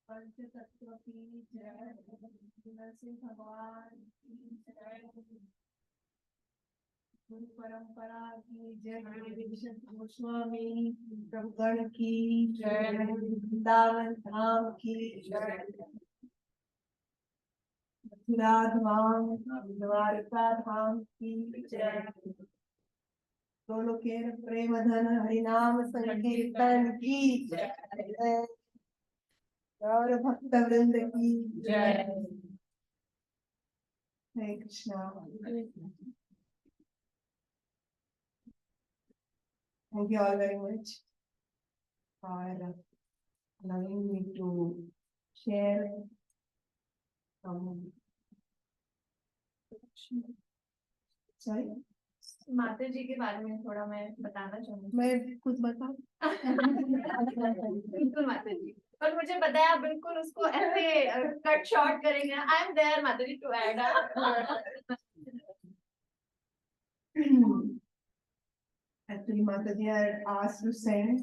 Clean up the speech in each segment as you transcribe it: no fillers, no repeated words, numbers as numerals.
पंच तत्व की जय, नरसिंह भगवान की जय, गुरु परंपरा की जय, गोस्वामी प्रगण की जय, वृंदावन धाम की जय, मथुरा धाम द्वारका धाम की जय, गोलोकेर प्रेम धन हरिनाम संकीर्तन की जय, और भक्त वृंद की जय। हरे Krishna. Thank you all very much for allowing me to share sorry माता जी के बारे में थोड़ा मैं बताना चाहूंगी। मैं कुछ बताऊं? बिल्कुल माता जी, पर मुझे पता है आप बिल्कुल उसको ऐसे कट शॉर्ट करेंगे। आई am there Mata ji to add. Actually, Mataji had asked to send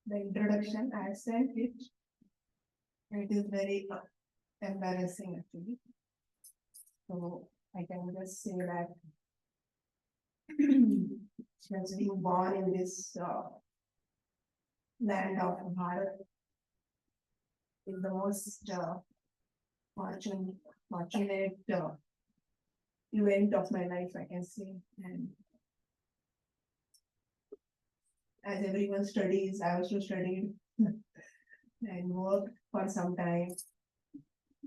the introduction. I sent it. It is very embarrassing actually. So I can just say that she has been born in this land of Bharat is the most fortunate event of my life, I can say. And as everyone studies, I also studied and worked for some time,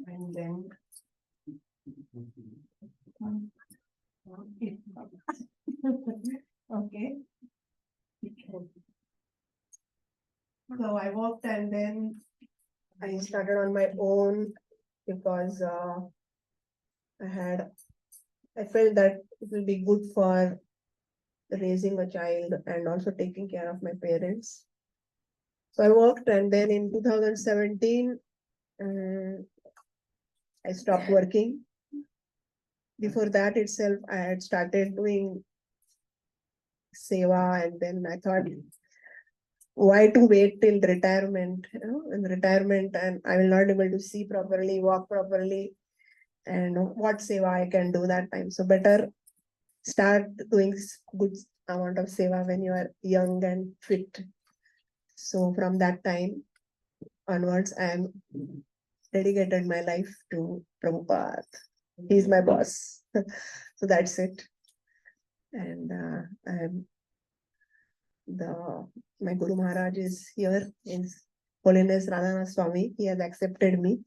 and then okay. So I worked and then I started on my own because I felt that it will be good for raising a child and also taking care of my parents. So I worked, and then in 2017, I stopped working. Before that itself, I had started doing seva, and then I thought, why to wait till retirement? In retirement, and I will not able to see properly, walk properly, and what seva I can do that time. So better start doing good amount of seva when you are young and fit. So from that time onwards, I am dedicated my life to Prabhupada. He's my boss. So that's it. And my Guru Maharaj is here in Holiness Radhanath Swami. He has accepted me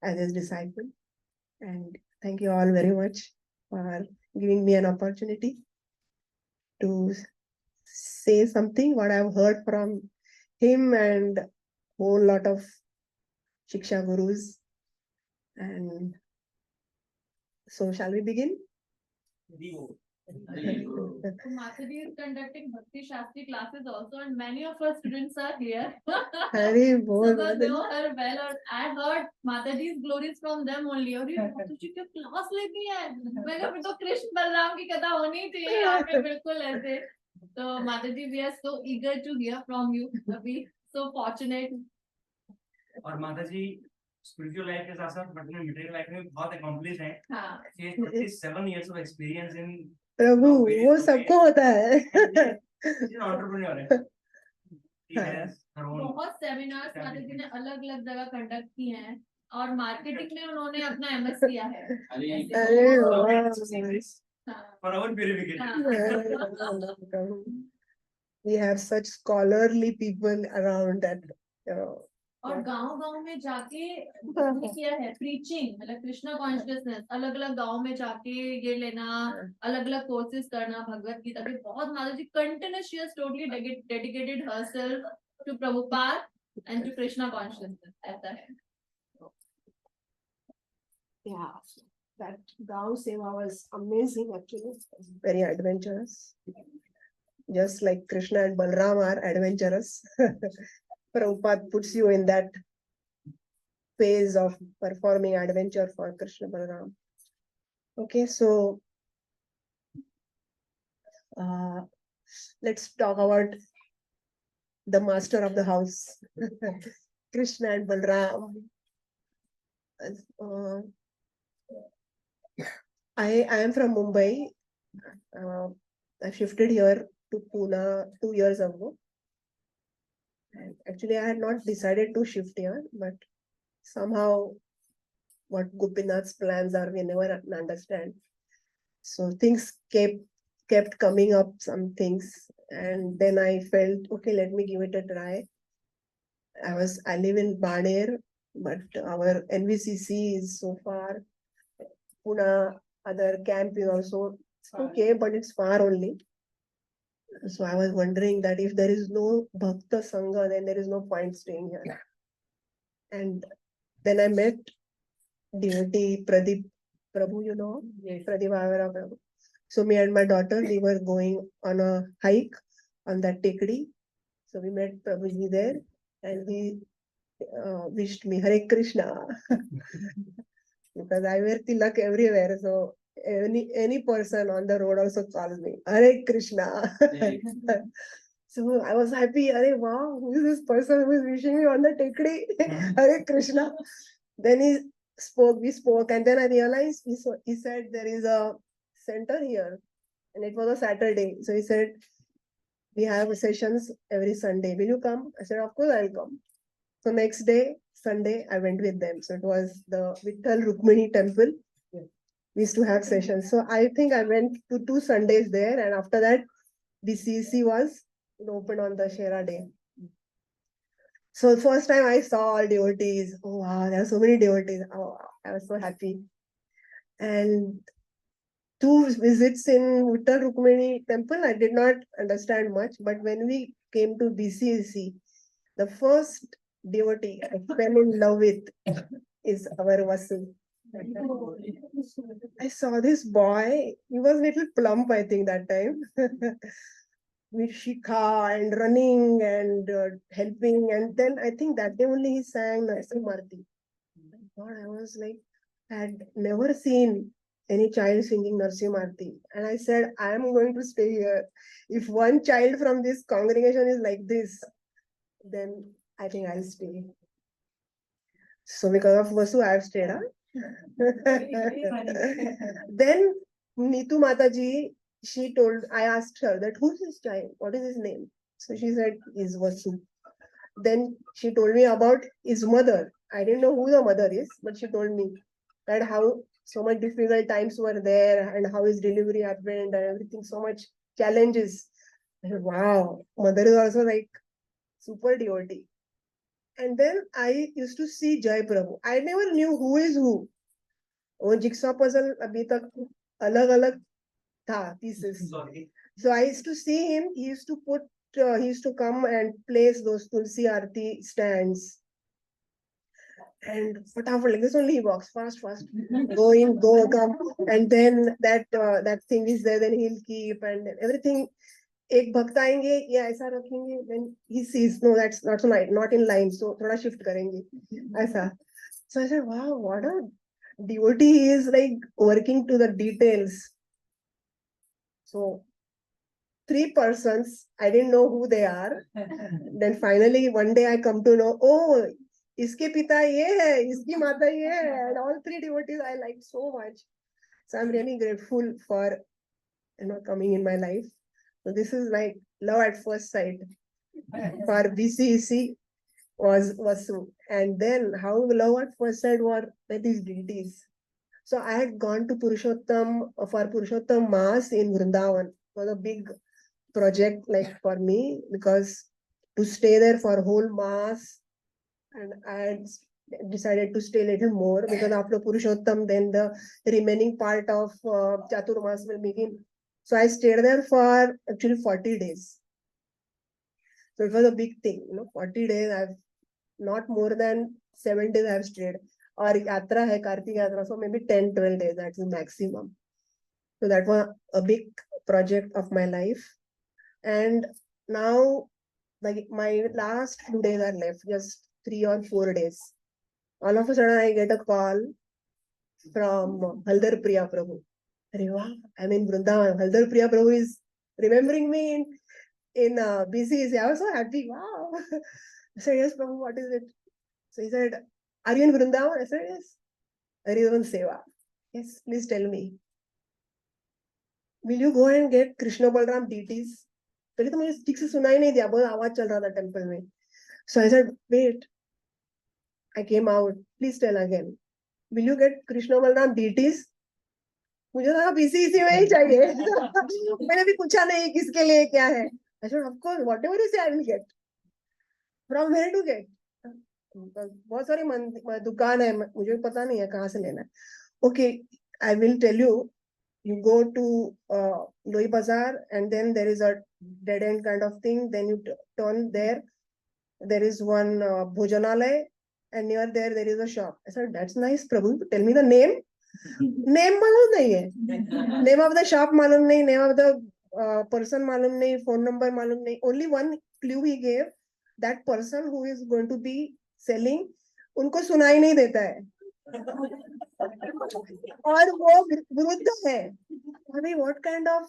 as his disciple. And thank you all very much for giving me an opportunity to say something what I've heard from him and whole lot of Shiksha Gurus. And so shall we begin? Mataji is conducting Bhakti Shastri classes also, and many of our students are here. Hari bol, So they know her well, और I heard Mataji's glories from them only. और ये माताजी की class लेती है, मैंने फिर तो कृष्ण बलराम की कथा होनी चाहिए यहाँ पे बिल्कुल ऐसे। तो Mataji, we are so eager to hear from you. We so fortunate. और माताजी स्पिरिचुअल लाइफ के साथ साथ अपने मटेरियल लाइफ में बहुत अकम्प्लिश हैं। हाँ। 37 years of experience in प्रभु वो सबको होता है। एंटरप्रेन्योर है। बहुत सेमिनार्स माताजी ने अलग अलग जगह कंडक्ट किए हैं और मार्केटिंग में उन्होंने अपना एमएस किया है। For our purification. We have such scholarly people around that. और गांव-गांव में जाके किया है प्रीचिंग, मतलब कृष्णा कॉन्शियसनेस, अलग-अलग गांव में जाके ये लेना, अलग-अलग कोर्सेज करना भगवत गीता के। बहुत माताजी continuous, she has totally dedicated herself to Prabhupada and to Krishna consciousness, ऐसा है। Yeah, that Gaon Seva was amazing actually. Very adventurous. Just like Krishna and Balram are adventurous. Prabhupada puts you in that phase of performing adventure for Krishna Balram. Okay, so let's talk about the master of the house, Krishna and Balram. Uh, I am from Mumbai. I shifted here to Pune 2 years ago. And actually, I had not decided to shift here, but somehow what Gopinath's plans are, we never understand. So things kept coming up, some things, and then I felt, okay, let me give it a try. I live in Baner, but our NVCC is so far. Pune, other camp is also okay, but it's far only. So I was wondering that if there is no Bhakta Sangha, then there is no point staying here. And then I met devotee Pradeep Prabhu, you know, Pradeep Avera Prabhu. So me and my daughter, we were going on a hike on that tekdi. So we met Prabhuji there, and he wished me Hare Krishna because I wear tilak everywhere. So any person on the road also calls me Hare Krishna. So I was happy. Hare wow, who is this person who is wishing me on the tekdi? Hare Krishna. Then we spoke, and then I realized he said there is a center here, and it was a Saturday. So he said, we have sessions every Sunday. Will you come? I said, of course I'll come. So next day, Sunday, I went with them. So it was the Vitthal Rukmini temple. We used to have sessions. So I think I went to 2 Sundays there, and after that, the CC was opened on the Shera day. So first time I saw all devotees. Oh wow, there are so many devotees. Oh, wow, I was so happy. And 2 visits in Vitthal Rukmini temple, I did not understand much. But when we came to BCC, the first devotee I fell in love with is our Vasu. I saw this boy. He was little plump, I think, that time. With Shikha and running and helping. And then I think that day only he sang Narsi Marti. God, I was like, I had never seen any child singing Narsi Marti. And I said, I am going to stay here. If one child from this congregation is like this, then I think I'll stay. So because of Vasu, I have stayed. Huh? Then Neetu Mataji, I asked her that who's this child? What is his name? So she said, is Vasu. Then she told me about his mother. I didn't know who the mother is, but she told me that how so much difficult times were there and how his delivery happened and everything, so much challenges. I said, wow, mother is also like super devotee. And then I used to see Jai Prabhu. I never knew who is who. वो jigsaw puzzle अभी तक अलग-अलग था pieces. So I used to see him. He used to come and place those Tulsi Aarti stands. And like this only he walks fast. Go in, go, come. And then that thing is there, then he'll keep and everything. एक भक्त आएंगे या ऐसा रखेंगे, then he sees no, that's not in line, so थोड़ा shift करेंगे ऐसा. So I said, wow, what a devotee, he is like working to the details. So 3 persons, I didn't know who they are. Then finally one day I come to know, oh, इसके पिता ये है, इसकी माता ये है, and all 3 devotees I liked so much. So I'm really grateful for coming in my life. So this is like love at first sight. For BCEC was Vasu. And then how love at first sight were these deities. So I had gone to Purushottam Mass in Vrindavan. It was a big project like for me, because to stay there for whole Mass, and I had decided to stay a little more, because after Purushottam, then the remaining part of Chaturmas will begin. So I stayed there for actually 40 days. So it was a big thing, 40 days. I've not more than 7 days I've stayed. Or Yatra hai, Kartik Yatra, so maybe 10, 12 days, that's the maximum. So that was a big project of my life. And now, like my last few days are left, just 3 or 4 days. All of a sudden I get a call from Haldar Priya Prabhu. I'm in Vrindavan. Haldar Priya Prabhu is remembering me. in BCC. I was so happy. Wow. I said, yes, Prabhu, what is it? So he said, are you in Vrindavan? I said, yes. Are you in Seva? Yes, please tell me. Will you go and get Krishna Balram deities? पहले तो मुझे ठीक से सुनाई नहीं दिया, बहुत आवाज चल रहा था टेम्पल में. So I said, wait. I came out. Please tell again. Will you get Krishna Balram deities? मुझे लगा BCC में ही चाहिए. मैंने भी पूछा नहीं किसके लिए क्या है. I said, of course, whatever you say, I will get. From where to get? बहुत सारी दुकान है, मुझे पता नहीं है कहाँ से लेना है. Okay, I will tell you. You go to Loi Bazaar and then there is a dead end kind of thing. Then you turn there. There is one Bhojanalay and near there is a shop. I said, that's nice, Prabhu. Tell me the name. Name मालूम नहीं है. Name of the shop मालूम नहीं. Name of the person मालूम नहीं. Phone number मालूम नहीं. Only one clue he gave. That person who is going to be selling, उनको सुनाई नहीं देता है. और वो वृद्ध है. I mean, what kind of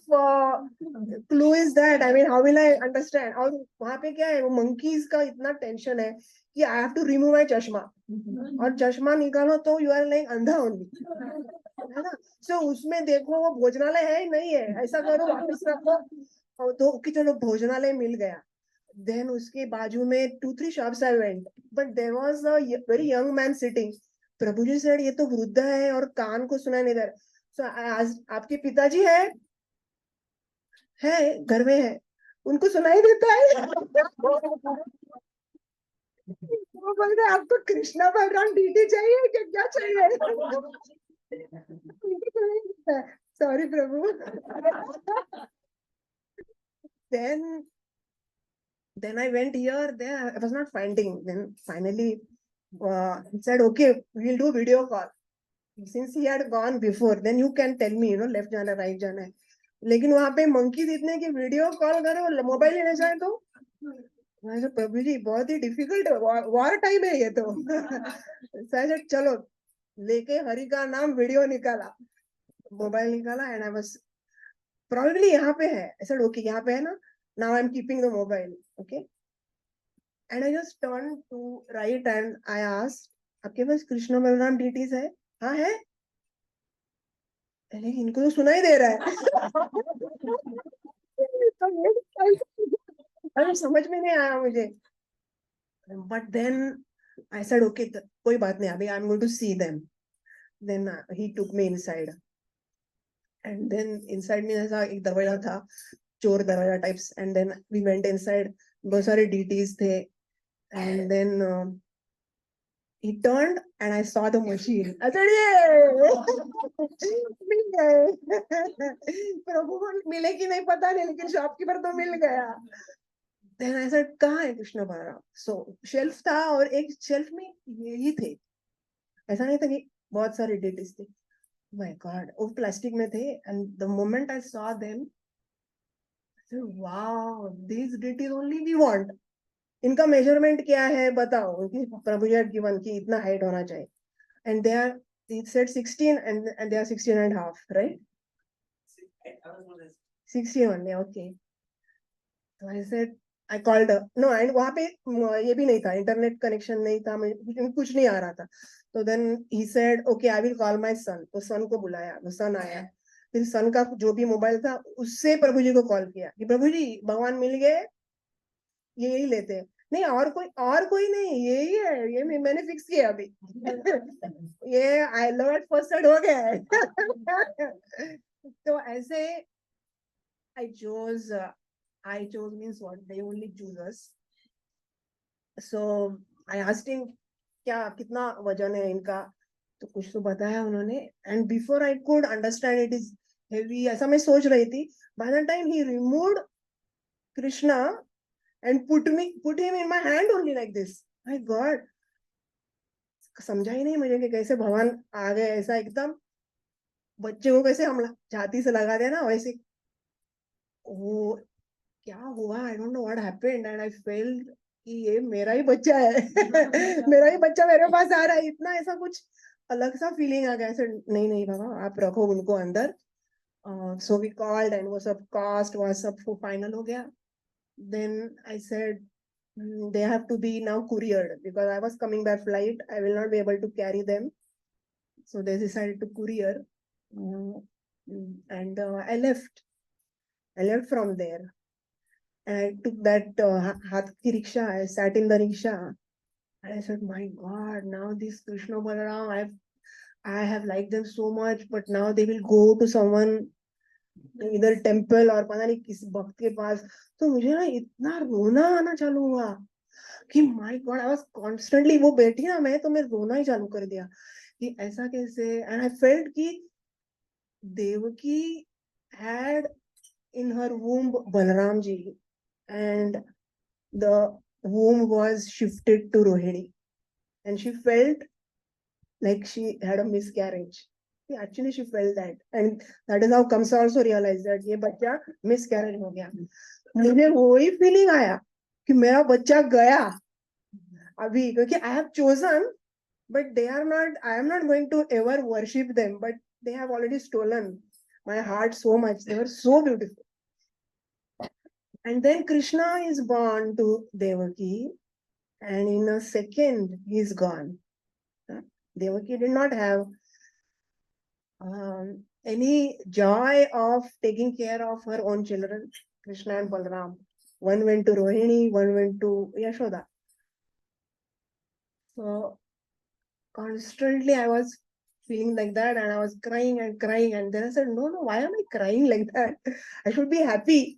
clue is that? I mean, how will I understand? और वहाँ पे क्या है, वो monkeys का इतना tension है कि I have to remove my चश्मा. और चश्मा निकालो तो you are like अंधा only. है ना? So उसमें देखो वो भोजनालय है नहीं है, ऐसा करो वापस रखो. और तो कि चलो भोजनालय मिल गया. Then उसके बाजू में 2-3 shops I went, but there was a very young man sitting. Prabhu ji said, ये तो वृद्ध है और कान को सुनाई नहीं दे रहा. So आज आपके पिताजी है घर में है, उनको सुनाई देता है. वो बोलते हैं आपको कृष्णा बलराम डीटी चाहिए क्या चाहिए? Sorry Prabhu. Then I went here, there I was not finding. Then finally he said, okay, we'll do video call. Since he had gone before, then you can tell me, left जाना right जाना है. लेकिन वहाँ पे monkeys इतने कि video call करो, mobile लेने जाए तो प्रभु जी बहुत ही डिफिकल्ट है, वार टाइम है ये तो. चलो लेके हरि का नाम वीडियो निकाला, मोबाइल निकाला, एंड आई वाज probably यहाँ पे है. I said, okay, यहाँ पे है ना. Now I'm keeping the mobile, okay. And I just turned to right and I asked, आपके पास कृष्ण बलराम deities है? हाँ है. लेकिन इनको तो सुनाई दे रहा है. अरे समझ में नहीं आया मुझे. But then I said, okay, कोई बात नहीं, अभी I'm going to see them. Then he took me inside. And then inside में ऐसा एक दरवाजा था, चोर दरवाजा types. And then we went inside. बहुत सारे deities थे. And then he turned and I saw the machine. I said, मिल गए. प्रभु को मिले कि नहीं पता नहीं, लेकिन शॉपकीपर तो मिल गया. Then I said, कहाँ है कृष्ण बलराम? So शेल्फ था और एक शेल्फ में यही थे. ऐसा नहीं था कि बहुत सारे deities थे. My God, वो प्लास्टिक में थे. And the moment I saw them, I said, wow, these deities only we want. इनका मेजरमेंट क्या है बताओ. प्रभु जी had given कि इतना हाइट होना चाहिए. And they are, it said 16 and they are 16 and a half, right? 16 only, okay. So I said, I called her. No, and वहाँ पे ये भी नहीं था, इंटरनेट कनेक्शन नहीं था, कुछ नहीं आ रहा था. तो then he said, okay, I will call my son. तो son को बुलाया, वो son आया. फिर son का जो भी मोबाइल था उससे प्रभु जी को कॉल किया कि प्रभु जी भगवान मिल गए, यही लेते हैं. नहीं और कोई नहीं, यही है, ये मैंने फिक्स किया अभी. ये I love at first side हो गया है. तो ऐसे I chose means what? They only choose us. So I asked him, क्या कितना वजन है इनका? तो कुछ तो बताया उन्होंने. And before I could understand it is heavy, ऐसा मैं सोच रही थी. By the time he removed Krishna and put him in my hand only like this. My God, समझा ही नहीं मुझे कि कैसे भगवान आ गए. ऐसा एकदम बच्चे को कैसे हम छाती से लगा देना वैसे. वो क्या हुआ, I don't know what happened and I felt कि ये मेरा ही बच्चा है. मेरा ही बच्चा मेरे पास आ रहा है. इतना ऐसा कुछ अलग सा फीलिंग आ गया. ऐसे नहीं बाबा आप रखो उनको अंदर. So we called and वो सब कास्ट वो सब फाइनल हो गया. then I said, they have to be now couriered because I was coming by flight. I will not be able to carry them. So they decided to courier. And I left. I left from there. And I took that Hath ki rickshaw. I sat in the rickshaw. And I said, my God, now this Krishna Balram, I have liked them so much, but now they will go to someone, either temple और पता नहीं किस भक्त के पास. तो मुझे ना इतना रोना आना चालू हुआ कि my God, I was constantly, वो बैठी ना मैं, तो मैं रोना ही चालू कर दिया कि ऐसा कैसे. एंड आई फेल्ट कि Devaki had in her womb Balram ji, and the womb was shifted to Rohini, and she felt like she had a miscarriage. Actually, she felt that, and that is how Kamsa also realized that ये बच्चा miscarriage हो गया. मुझे वही feeling आया कि मेरा बच्चा गया अभी, क्योंकि I have chosen, but they are not. I am not going to ever worship them, but they have already stolen my heart so much. They were so beautiful. And then Krishna is born to Devaki, and in a second he's gone. Devaki did not have any joy of taking care of her own children, Krishna and Balram. One went to Rohini, one went to Yashoda. So constantly I was feeling like that, and I was crying and crying. And then I said, no, why am I crying like that? I should be happy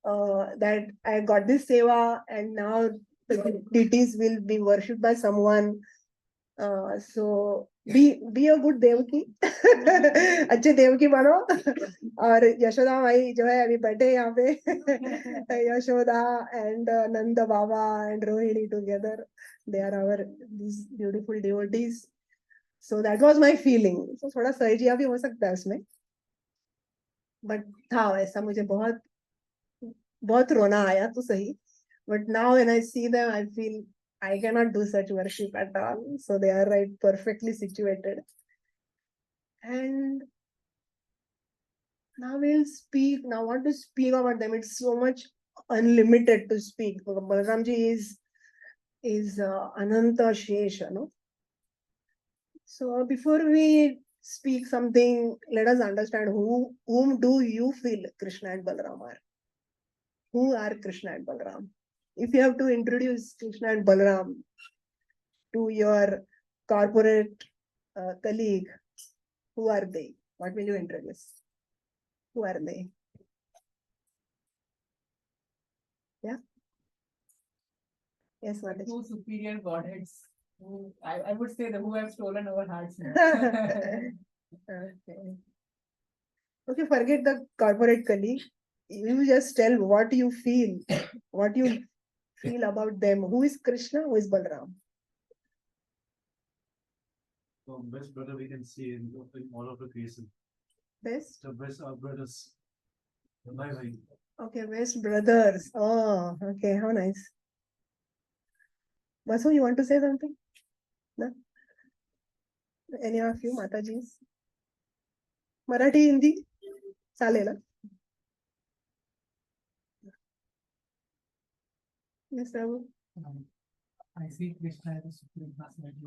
that I got this seva, and now the deities will be worshipped by someone. So be a good devaki. अच्छे devaki बनो. और यशोदा माई जो है अभी बैठे यहाँ पे, Yashoda and Nanda Baba and Rohini together, they are our these beautiful devotees. So that was my feeling. So थोड़ा सहजिया भी हो सकता है उसमें, but था ऐसा, मुझे बहुत बहुत रोना आया तो सही. But now when I see them, I feel I cannot do such worship at all. So they are right, perfectly situated. And now we'll speak. Now what to speak about them? It's so much unlimited to speak. Balramji is Ananta Shesha, no? So before we speak something, let us understand whom do you feel Krishna and Balram are? Who are Krishna and Balram? If you have to introduce Krishna and Balram to your corporate colleague, who are they? What will you introduce? Who are they? Yeah? Yes, Mataji. Two superior godheads. I would say who have stolen our hearts. Okay, forget the corporate colleague. You just tell what you feel about them. Who is Krishna? Who is Balram? So best brother we can see in all of the creation. Best? The best are brothers. Bye. Okay, best brothers. Oh, okay, how nice. Vasu, you want to say something? No? Any of you, Matajis? Marathi, Hindi? Chalela? Yes, Ravu. I see Krishna as a supreme personality.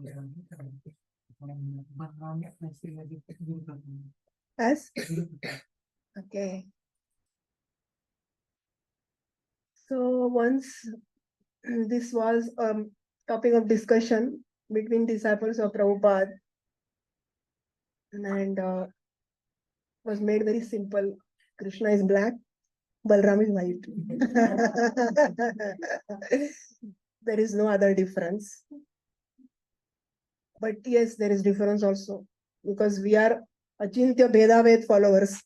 As? Okay. So once this was a topic of discussion between disciples of Prabhupada, and was made very simple. Krishna is black, Balram is white. There is no other difference. But yes, there is difference also, because we are Achintya Bhedaved followers.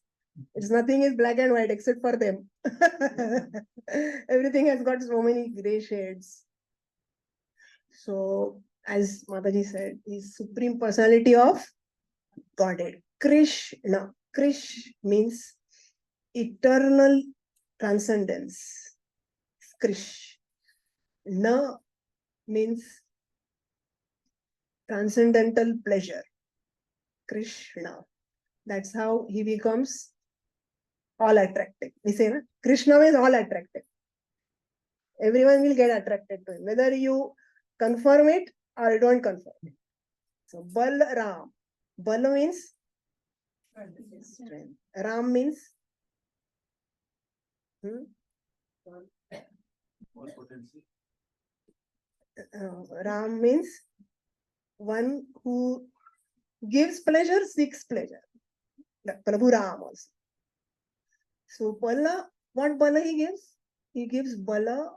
It's nothing is black and white except for them. Everything has got so many gray shades. So, as Mataji said, is supreme personality of Godhead. Krishna. Krish means eternal transcendence. Krish. Na means transcendental pleasure. Krishna. That's how he becomes all attractive. We say, na? Krishna is all attractive. Everyone will get attracted to him, whether you confirm it or you don't confirm it. So Balram. Bal means strength. Ram means All potency. Ram means one who gives pleasure, seeks pleasure. Prabhu Ram also. So Bala, what Bala he gives? He gives Bala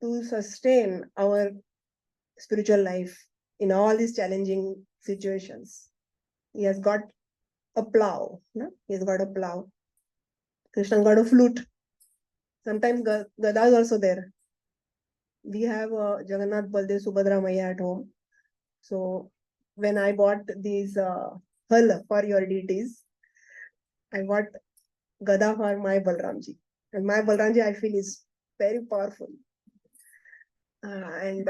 to sustain our spiritual life in all these challenging situations. He has got a plow. No? He has got a plow. Krishna got a flute. Sometimes Gada is also there. We have Jagannath Baldev Subhadra Maya at home. So when I bought these hull for your deities, I bought Gada for my Balramji. And my Balramji, I feel, is very powerful. And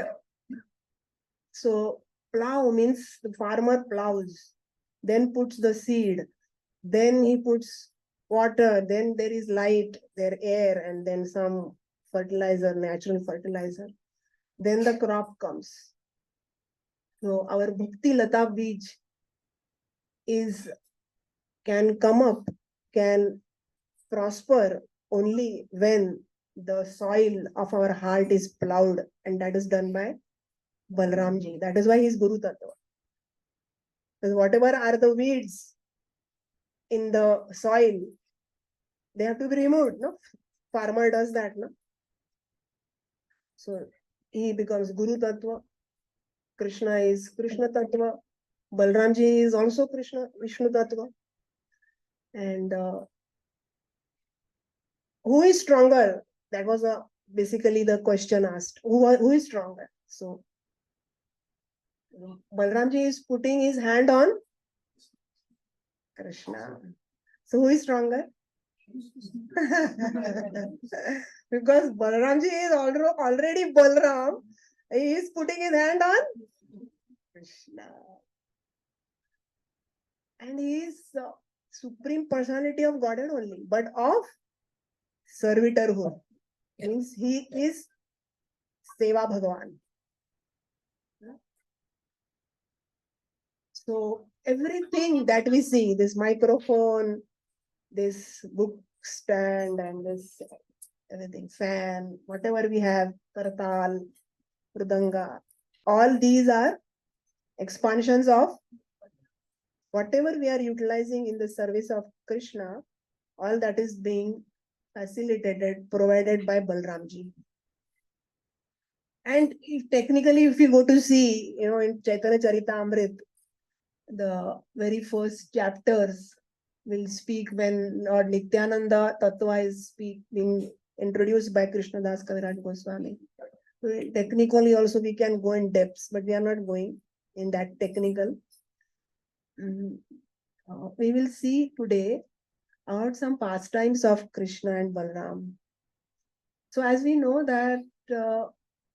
so plow means the farmer plows, then puts the seed, then he puts water, then there is light, there air, and then some fertilizer, natural fertilizer. Then the crop comes. So our Bhakti Lata Bij can come up, can prosper only when the soil of our heart is plowed, and that is done by Balramji. That is why he is Guru Tattva. Because whatever are the weeds in the soil, they have to be removed. No, farmer does that. No, so he becomes Guru Tattva. Krishna is Krishna Tattva. Balramji is also Krishna, Vishnu Tattva. And who is stronger? That was basically the question asked. Who is stronger? So Balramji is putting his hand on Krishna. So who is stronger? Because Balramji is already Balram. He is putting his hand on Krishna. And he is supreme personality of Godhead only, but of servitorhood. Means he is Seva Bhagavan. So everything that we see, this microphone, this book stand, and this everything, fan, whatever we have, Kartal, Mridanga, all these are expansions of whatever we are utilizing in the service of Krishna, all that is being facilitated, provided by Balramji. And technically, if you go to see, in Chaitanya Charitamrita, the very first chapters will speak when Lord Nityananda Tattva is being introduced by Krishna Das Kaviraj Goswami. So technically also we can go in depths, but we are not going in that technical. We will see today about some pastimes of Krishna and Balram. So as we know that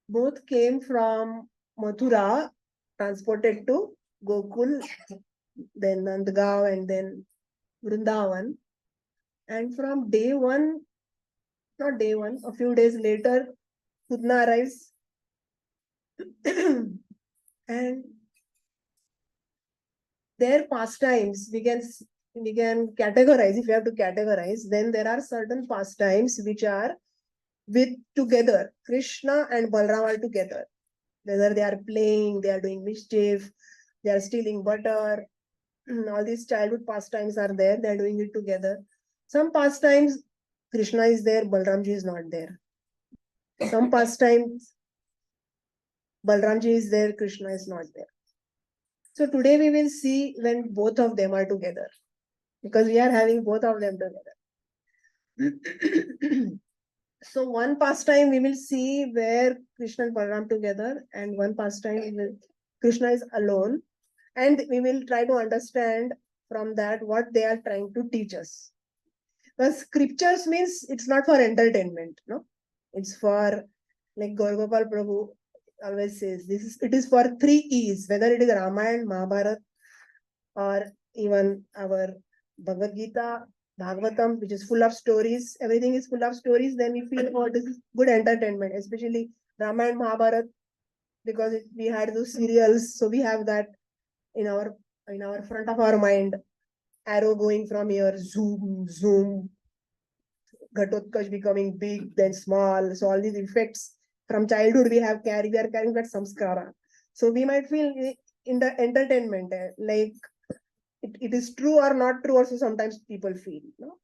both came from Mathura, transported to Gokul, then Nandgaon, and then Vrindavan. And from day one, not day one, a few days later, Putna arrives. And their pastimes, we can categorize. If you have to categorize, then there are certain pastimes which are together. Krishna and Balram are together. Whether they are playing, they are doing mischief, they are stealing butter, all these childhood pastimes are there, they are doing it together. Some pastimes, Krishna is there, Balramji is not there. Some pastimes, Balramji is there, Krishna is not there. So today we will see when both of them are together, because we are having both of them together. So one pastime we will see where Krishna and Balram together, and one pastime Krishna is alone, and we will try to understand from that what they are trying to teach us. Because scriptures means it's not for entertainment, no? It's for, like Gaur Gopal Prabhu always says, it is for 3 E's, whether it is Ramayana, Mahabharata, or even our Bhagavad Gita, Bhagavatam, which is full of stories, everything is full of stories, then we feel, oh, this is good entertainment, especially Rama and Mahabharat, because we had those serials, so we have that in our front of our mind, arrow going from here, zoom, zoom, Ghatotkash becoming big, then small. So all these effects from childhood we are carrying that samskara. So we might feel in the entertainment, like it is true or not true, also sometimes people feel. No?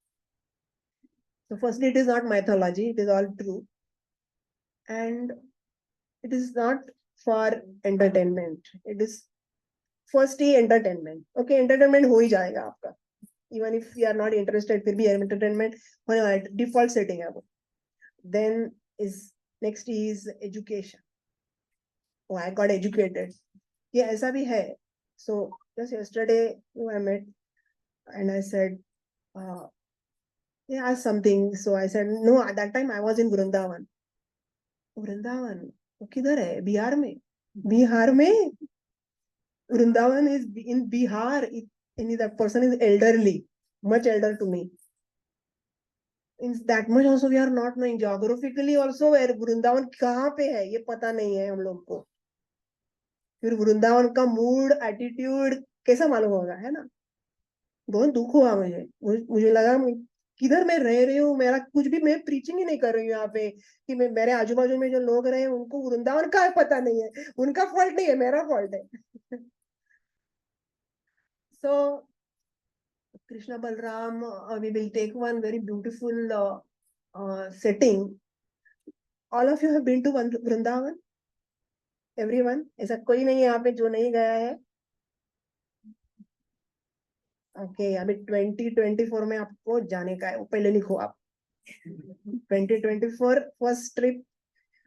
So firstly, it is not mythology, it is all true. And it is not for entertainment. It is firstly entertainment. Okay, entertainment हो ही जाएगा आपका. Even if you are not interested, फिर भी entertainment होने वाला है, default setting है वो. Then is next is education. Oh, I got educated. Yeah, ऐसा भी है. So just yesterday I met and I said, yeah, ask something. So I said, no, at that time I was in Vrindavan. Vrindavan, वो किधर है? बिहार में. बिहार में? Vrindavan is in Bihar. That person is elderly, much elder to me. In that much also we are not knowing geographically also where Vrindavan कहाँ पे है ये पता नहीं है हम लोग को. फिर वृंदावन का मूड एटीट्यूड कैसा मालूम होगा, है ना. बहुत दुख हुआ मुझे लगा किधर मैं रह रही हूँ, मेरा कुछ भी, मैं प्रीचिंग ही नहीं कर रही हूँ यहाँ पे कि मैं मेरे आजू बाजू में जो लोग रहे उनको वृंदावन का पता नहीं है. उनका फॉल्ट नहीं है, मेरा फॉल्ट है. So Krishna Balram, we will take one very beautiful setting. All of you have been to Vrindavan? Everyone? ऐसा कोई नहीं है यहाँ पे जो नहीं गया है? Okay, अभी 2024 में आपको जाने का है, वो पहले लिखो आप. 2024 फर्स्ट ट्रिप.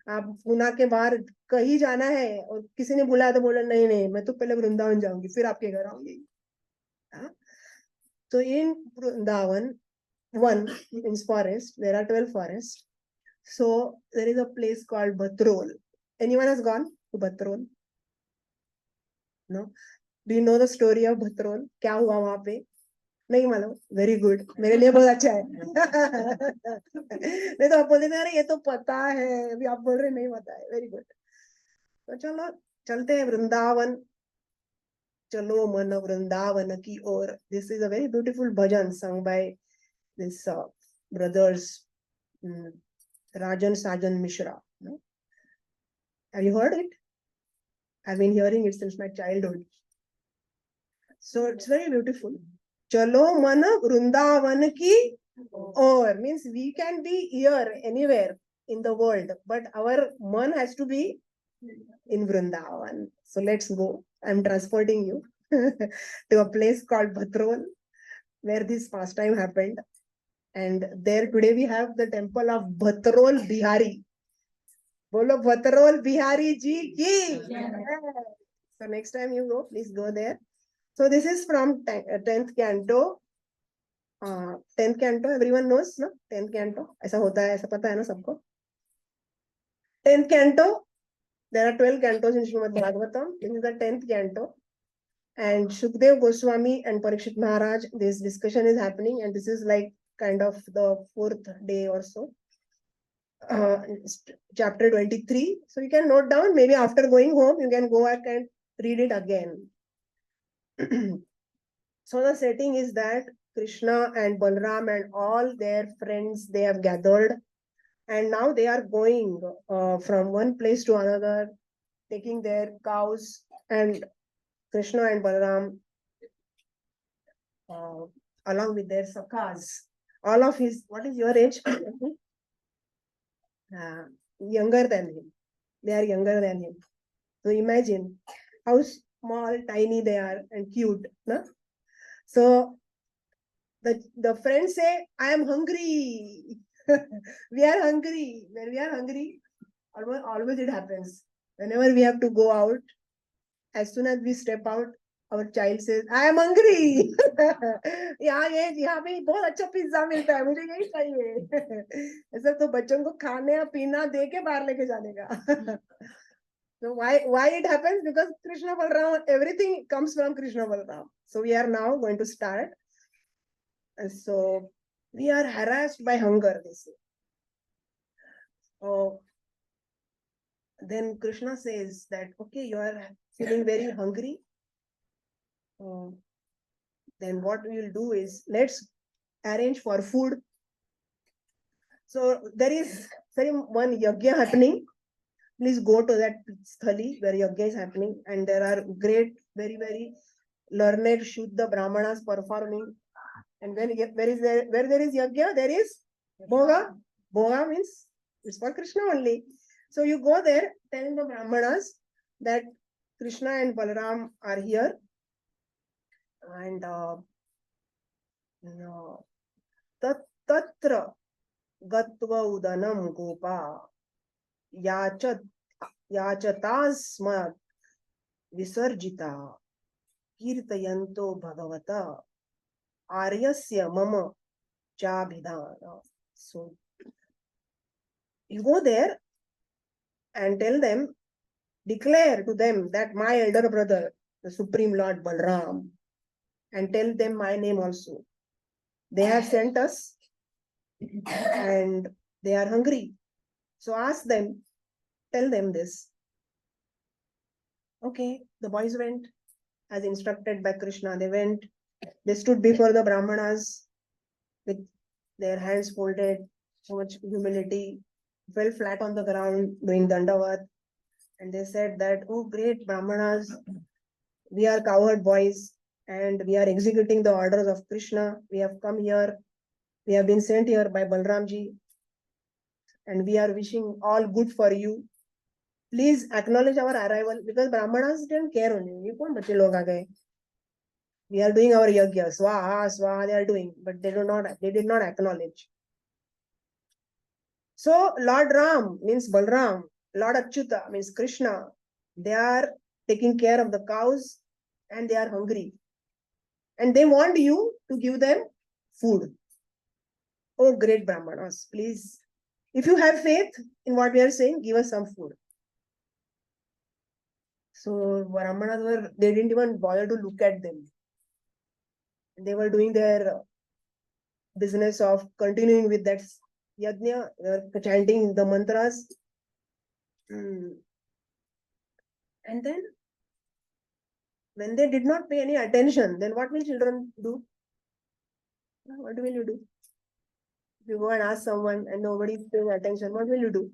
आप पुणे के बाहर कहीं जाना है और किसी ने बुलाया तो बोला नहीं नहीं मैं तो पहले वृंदावन जाऊंगी फिर आपके घर आऊंगी. So in Vrindavan, one in forest, there are 12 forests. So there is a place called Bhatrol. Anyone has gone to Bhatrol? No? Do you know the story of Bhatrol? क्या हुआ वहां पे? नहीं मालूम. Very good. मेरे लिए बहुत अच्छा है. नहीं तो आप बोलते थे अरे ये तो पता है, अभी आप बोल रहे नहीं पता है. Very good. तो चलो चलते हैं वृंदावन. चलो मन वृंदावन की ओर. This is a very beautiful bhajan sung by this brothers Rajan Sajan Mishra. No? Have you heard it? I've been hearing it since my childhood. So it's very beautiful. Chalo man Vrindavan ki or means we can be here anywhere in the world, but our man has to be in Vrindavan. So let's go. I'm transporting you to a place called Bhatrol, where this pastime happened. And there today we have the temple of Bhatrol Bihari. Bolo Bhatrol Bihari ji ki. Yeah. So next time you go, please go there. So this is from 10th canto. 10th canto, everyone knows, no? 10th canto. ऐसा होता है, ऐसा पता है ना सबको? 10th canto. There are 12 cantos in Srimad Bhagavatam. This is the 10th canto. And Shukdev Goswami and Parikshit Maharaj, this discussion is happening, and this is like kind of the 4th day or so. Chapter 23. So you can note down, maybe after going home, you can go back and read it again. So the setting is that Krishna and Balram and all their friends, they have gathered. And now they are going from one place to another, taking their cows, and Krishna and Balram, along with their sakhas, all of his, what is your age? Younger than him. They are younger than him. So imagine how small, tiny they are and cute. No? So the friends say, I am hungry. We are hungry. When we are hungry, always it happens. Whenever we have to go out, as soon as we step out, our child says, I am hungry. यहाँ पे बहुत अच्छा pizza मिलता है, मुझे यही चाहिए. ऐसा तो बच्चों को खाने पीना दे के बाहर लेके जाने का. So why it happens? Because Krishna Balram, everything comes from Krishna Balram. So we are now going to start. So we are harassed by hunger, they say. Oh, then Krishna says that, okay, you are feeling very hungry. Then what we will do is, let's arrange for food. So there is one yajna happening. Please go to that sthali where yajna is happening, and there are great, very, very learned Shuddha Brahmanas performing. And where there is yajna, there is bhoga. Bhoga means it's for Krishna only. So you go there, tell the Brahmanas that Krishna and Balram are here, and tatra gatva udanam gopa yachatasmad visarjita kirtayanto bhagavata aryasya mama chabhidana. So you go there and tell them, declare to them that my elder brother, the Supreme Lord Balram, and tell them my name also. They have sent us and they are hungry. So ask them, tell them this. Okay, the boys went as instructed by Krishna. They went, they stood before the Brahmanas with their hands folded, so much humility, fell flat on the ground doing dandavat. And they said that, oh great Brahmanas, we are cowherd boys and we are executing the orders of Krishna. We have come here. We have been sent here by Balramji and we are wishing all good for you. Please acknowledge our arrival, because Brahmanas didn't care only. You kaun bache log aa gaye? We are doing our yajna, swaha, swaha, they are doing, but they did not acknowledge. So Lord Ram means Balram, Lord Achyuta means Krishna. They are taking care of the cows and they are hungry. And they want you to give them food. Oh, great Brahmanas, please. If you have faith in what we are saying, give us some food. So Brahmanas they didn't even bother to look at them. They were doing their business of continuing with that yajna, chanting the mantras. And then when they did not pay any attention, then what will children do? What will you do? If you go and ask someone and nobody is paying attention, what will you do?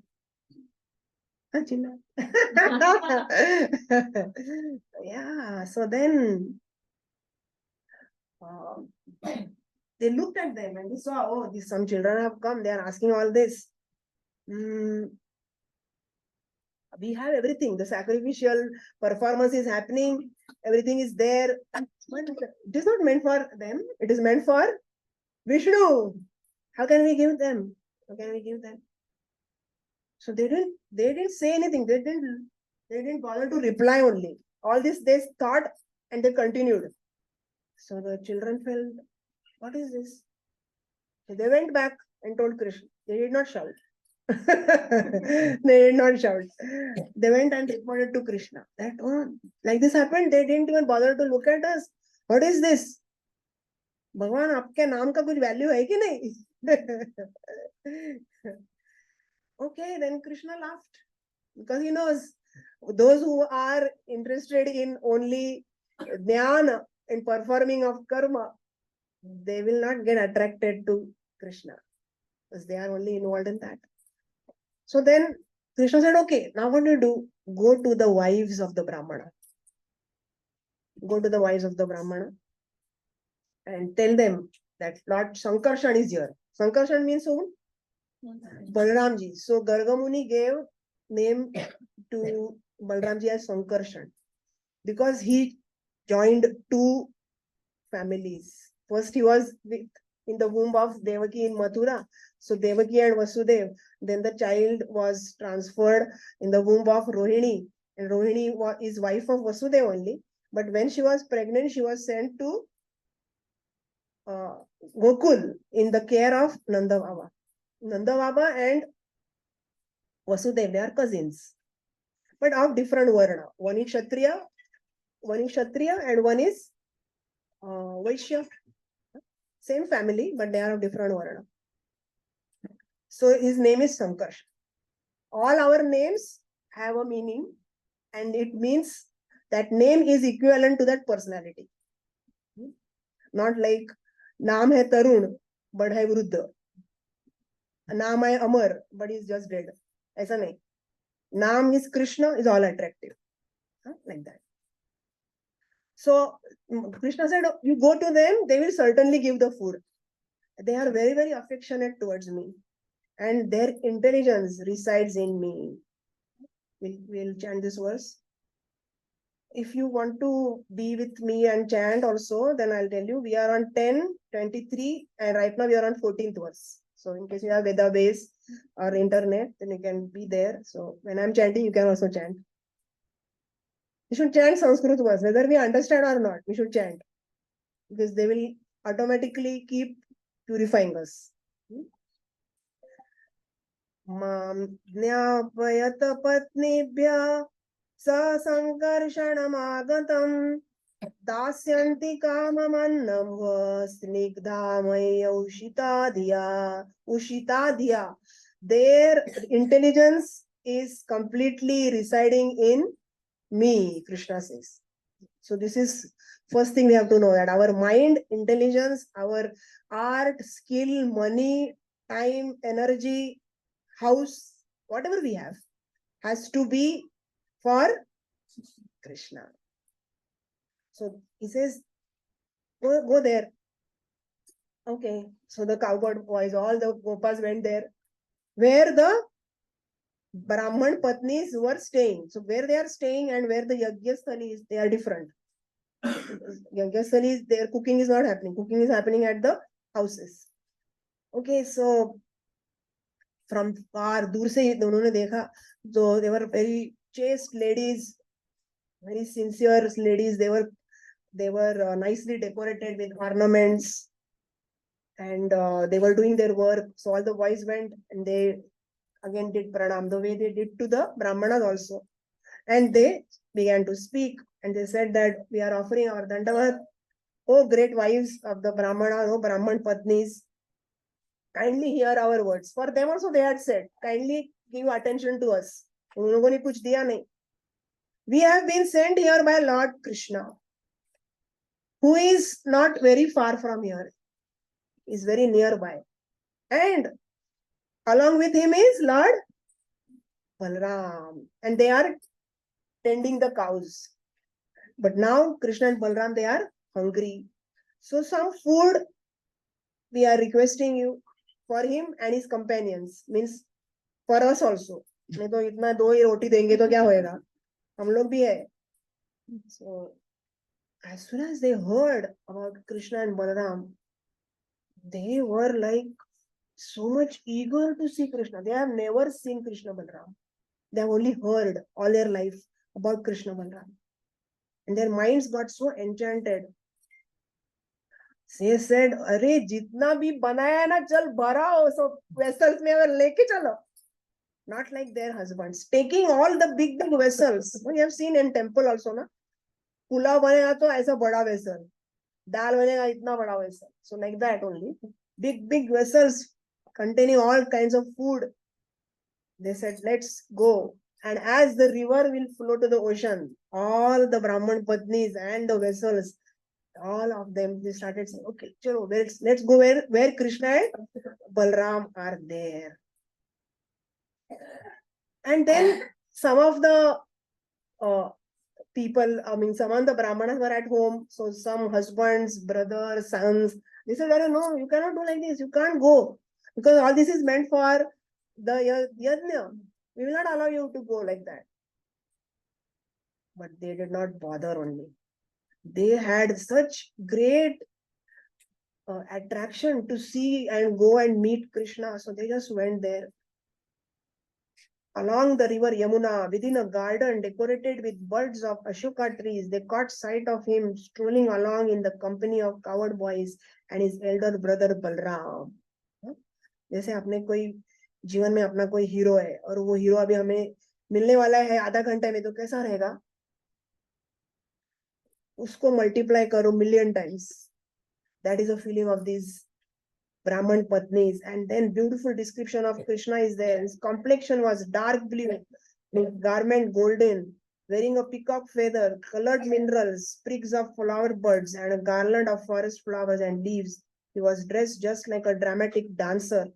Yeah, so then they looked at them and they saw, oh, some children have come, they are asking all this. We have everything, the sacrificial performance is happening, everything is there. But it is not meant for them, it is meant for Vishnu. How can we give them? How can we give them? So they didn't say anything. They didn't bother to reply only. All this they thought and they continued. So the children felt, what is this? So they went back and told Krishna. They did not shout. They did not shout. They went and reported to Krishna that, oh, like this happened. They didn't even bother to look at us. What is this? भगवान आपके नाम का कुछ value है कि नहीं? Okay, then Krishna laughed because he knows those who are interested in only jnana and performing of karma, they will not get attracted to Krishna because they are only involved in that. So then Krishna said, okay, now what do you do? Go to the wives of the Brahmana. Go to the wives of the Brahmana and tell them that Lord Sankarshan is here. Sankarshan means who? Balramji. So Gargamuni gave name to Balramji as Sankarshan because he joined two families. First he was in the womb of Devaki in Mathura. So Devaki and Vasudev. Then the child was transferred in the womb of Rohini. And Rohini is wife of Vasudev only. But when she was pregnant, she was sent to Gokul in the care of Nanda Baba. Nanda Baba and Vasudev, they are cousins, but of different varna. One is Kshatriya, and one is Vaishya. same family, but they are of different varna. So his name is Sankarsh. All our names have a meaning, and it means that name is equivalent to that personality. Not like naam hai Tarun, but hai Vruddha. Naam hai Amar, but he's just dead. Aisa nahi. Naam is Krishna, is all attractive. Like that. So Krishna said, you go to them, they will certainly give the food. They are very, very affectionate towards me. And their intelligence resides in me. We'll chant this verse. If you want to be with me and chant also, then I'll tell you, we are on 10, 23, and right now we are on 14th verse. So in case you have Veda base or internet, then you can be there. So when I'm chanting, you can also chant. We should chant Sanskrit verse, whether we understand or not, we should chant. Because they will automatically keep purifying us. Mam jnapayat patnibhya sa sankarshanaagatam dasyanti kamamannam va snigdhamaya ushitadhya. Their intelligence is completely residing in me, Krishna says. So this is first thing we have to know, that our mind, intelligence, our art, skill, money, time, energy, house, whatever we have, has to be for Krishna. So he says, go there. Okay. So the cowbird boys, all the gopas went there, where the Brahman Patnis were staying. So where they are staying and where the Yajnasthali is, they are different. Yajnasthali, their cooking is not happening. Cooking is happening at the houses. Okay, so from far, dur se उन्होंने देखा, so they were very chaste ladies, very sincere ladies. They were nicely decorated with ornaments, and they were doing their work. So all the boys went and they again did pranam the way they did to the Brahmanas also, and they began to speak, and they said that we are offering our dandavat, oh great wives of the Brahmanas, oh Brahman Patnis, kindly hear our words. For them also they had said, kindly give attention to us. उन लोगों ने कुछ दिया नहीं. We have been sent here by Lord Krishna, who is not very far from here, is very nearby, and along with him is Lord Balram, and they are tending the cows. But now Krishna and Balram, they are hungry. So some food we are requesting you for him and his companions, means for us also. नहीं तो इतना 2 ही रोटी देंगे तो क्या होएगा, हम लोग भी है. So as soon as they heard about Krishna and Balram, they were like so much eager to see Krishna. They have never seen Krishna Balram. They have only heard all their life about Krishna Balram. And their minds got so enchanted. They said, अरे जितना भी बनाया है ना, चल भराओ, so vessels में अगर लेके चलो. Not like their husbands, taking all the big vessels. We have seen in temple also, na. Pulao बनेगा तो ऐसा बड़ा vessel, दाल बनेगा इतना बड़ा vessel. So like that only, big vessels containing all kinds of food. They said, let's go. And as the river will flow to the ocean, all the Brahman Patnis and the vessels, all of them, they started saying, okay, chalo, let's go where Krishna and Balram are there. And then some of the people, some of the Brahmanas were at home. So some husbands, brothers, sons, they said, no, you cannot do like this. You can't go. Because all this is meant for the yajna. We will not allow you to go like that. But they did not bother only. They had such great attraction to see and go and meet Krishna. So they just went there. Along the river Yamuna, within a garden decorated with buds of Ashoka trees, they caught sight of him strolling along in the company of cowherd boys and his elder brother Balram. जैसे आपने कोई जीवन में अपना कोई hero है और वो हीरो अभी हमें मिलने वाला है आधा घंटे में, तो कैसा रहेगा, उसको मल्टीप्लाई करो million times. That is a feeling of these Brahman Patnis. And then beautiful description of Krishna is there. His complexion was dark blue, his garment golden, wearing a peacock feather, colored minerals, sprigs of flower buds, and a garland of forest flowers and leaves. He was dressed just like a dramatic dancer.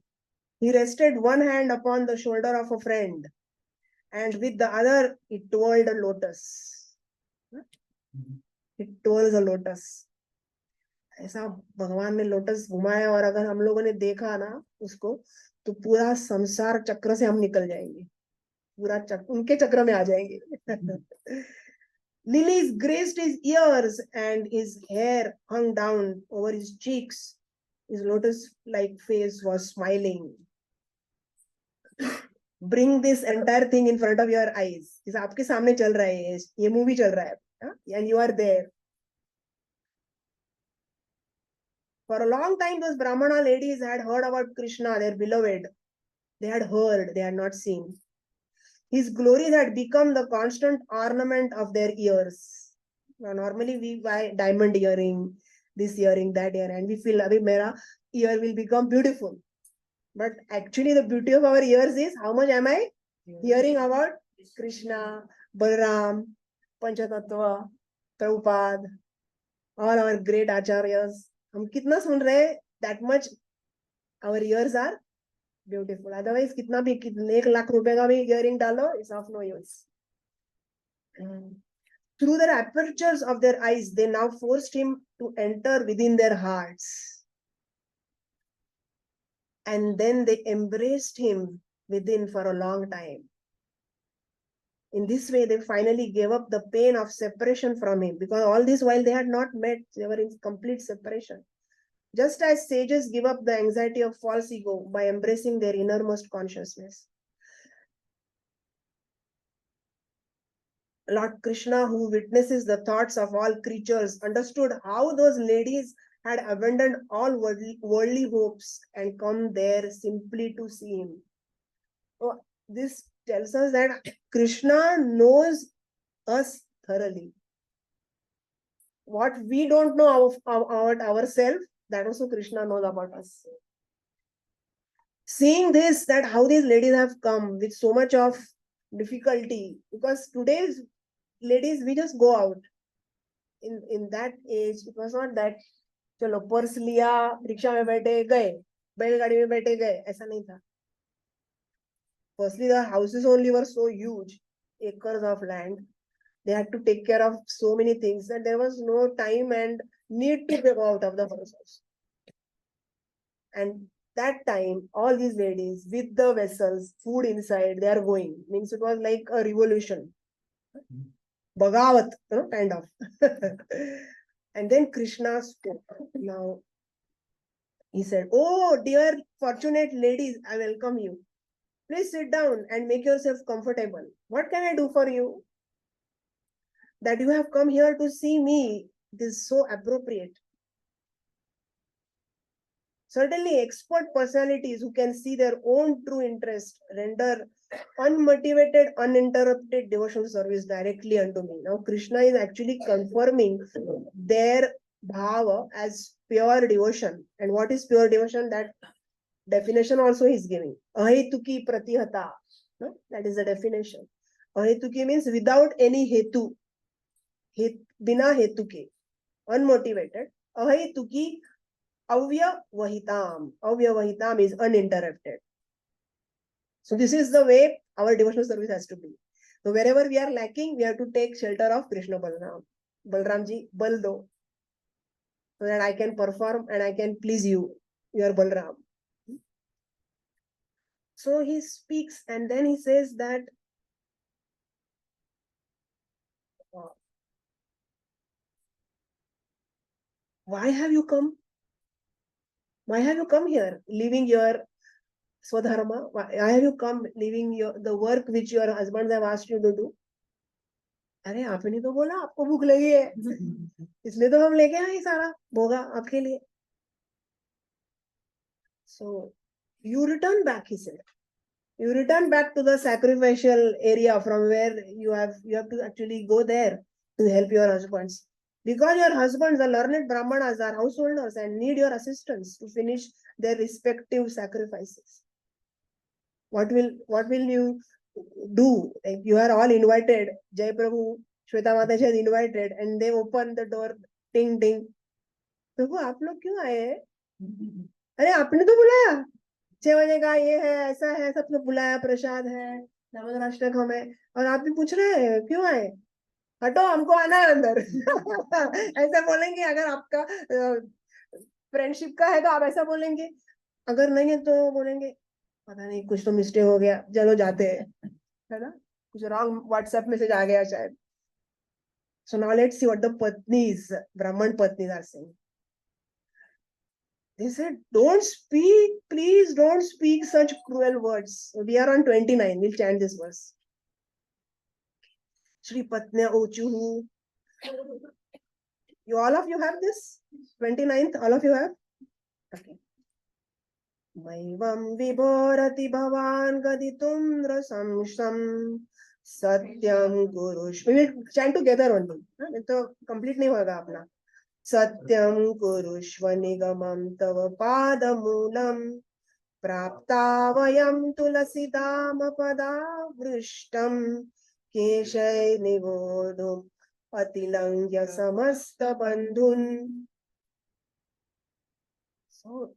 He rested one hand upon the shoulder of a friend, and with the other he twirled a lotus. He twirls a lotus. ऐसा भगवान ने lotus घुमाया, और अगर हम लोगों ने देखा ना उसको, तो पूरा संसार चक्र से हम निकल जाएंगे, पूरा चक्र उनके चक्र में आ जाएंगे. Lilies graced his ears and his hair hung down over his cheeks. His lotus-like face was smiling. Bring this entire thing in front of your eyes. इस आपके सामने चल रहा है, ये मूवी चल रहा है, and you are there. For a long time, those Brahmana ladies had heard about Krishna, their beloved. They had heard, they had not seen. His glories had become the constant ornament of their ears. Now, normally we buy diamond earring, this earring, that earring, and we feel, abhi mera ear will become beautiful. But actually the beauty of our ears is, how much am I hearing about Krishna, Balram, Panchatattva, Prabhupada, all our great acharyas. हम कितना सुन रहे, that much our ears are beautiful. Otherwise कितना भी 1 लाख रुपए का भी earring डालो, it's of no use. Through the apertures of their eyes, they now forced him to enter within their hearts. And then they embraced him within for a long time. In this way, they finally gave up the pain of separation from him, because all this while they had not met, they were in complete separation. Just as sages give up the anxiety of false ego by embracing their innermost consciousness. Lord Krishna, who witnesses the thoughts of all creatures, understood how those ladies had abandoned all worldly hopes and come there simply to see him. So this tells us that Krishna knows us thoroughly. What we don't know about ourselves, that also Krishna knows about us. Seeing this, that how these ladies have come with so much of difficulty, because today's ladies, we just go out. In that age, it was not that चलो purse लिया, rickshaw में बैठे गए, बैलगाड़ी में बैठे गए, ऐसा नहीं था. Firstly, the houses only were so huge, acres of land. They had to take care of so many things that there was no time and need to go out of the house. And that time, all these ladies with the vessels, food inside, they are going. Means it was like a revolution. Bhagavat, kind of. And then Krishna spoke. Now, he said, "Oh, dear fortunate ladies, I welcome you. Please sit down and make yourself comfortable. What can I do for you? That you have come here to see me, this is so appropriate." Certainly, expert personalities who can see their own true interest render unmotivated, uninterrupted devotional service directly unto me. Now, Krishna is actually confirming their bhava as pure devotion. And what is pure devotion? That definition also he is giving. Ahetuki pratihata. No? That is the definition. Ahetuki means without any hetu. Bina hetuke. Unmotivated. Ahetuki avya vahitam. Avya vahitam is uninterrupted. So this is the way our devotional service has to be. So wherever we are lacking, we have to take shelter of Krishna Balram. Balramji, Baldo. So that I can perform and I can please you, your Balram. So he speaks and then he says that why have you come? Why have you come here, leaving your Swadharma? Why have you come leaving the work which your husbands have asked you to do? अरे आपने तो बोला आपको भूख लगी है, इसलिए तो हम लेके आए सारा भोगा आपके लिए. So you return back, he said. You return back to the sacrificial area from where you have to actually go there to help your husbands. Because your husbands, the learned brahmanas, are householders and need your assistance to finish their respective sacrifices. What will you do? Like, you are all invited. Jai Prabhu, Shweta Mataji is invited, and they open the door. Ting ting. प्रभु आप लोग क्यों आए हैं? अरे आपने तो बुलाया, 6 बजे का ये है, ऐसा है, सबको बुलाया, प्रसाद है, नमक राष्ट्रक है, और आप भी पूछ रहे हैं क्यों आए? हटो, हमको आना है अंदर। ऐसा बोलेंगे अगर आपका फ्रेंडशिप का है तो आप ऐसा बोलेंगे, अगर नहीं है तो बोलेंगे पता नहीं कुछ तो मिस्टेक हो गया, चलो जाते हैं, है ना? कुछ रॉन्ग व्हाट्सएप मैसेज आ गया शायद. So now let's see what the Patnis, Brahman Patnis are saying. They said, don't speak, please don't speak such cruel words. We are on 29, we'll chant this verse. Shri Patnya Ochuhu. All of you have this? 29th, all of you have? Okay. Maivam vibharati bhavan gaditum rasamsham satyam kurush. We will chant together only. तो complete नहीं होगा अपना. Satyam kurushva nigamam tava padamulam praptavayam tulasidama padavrushtam keshay nivodum atilangya samasta bandhun. So,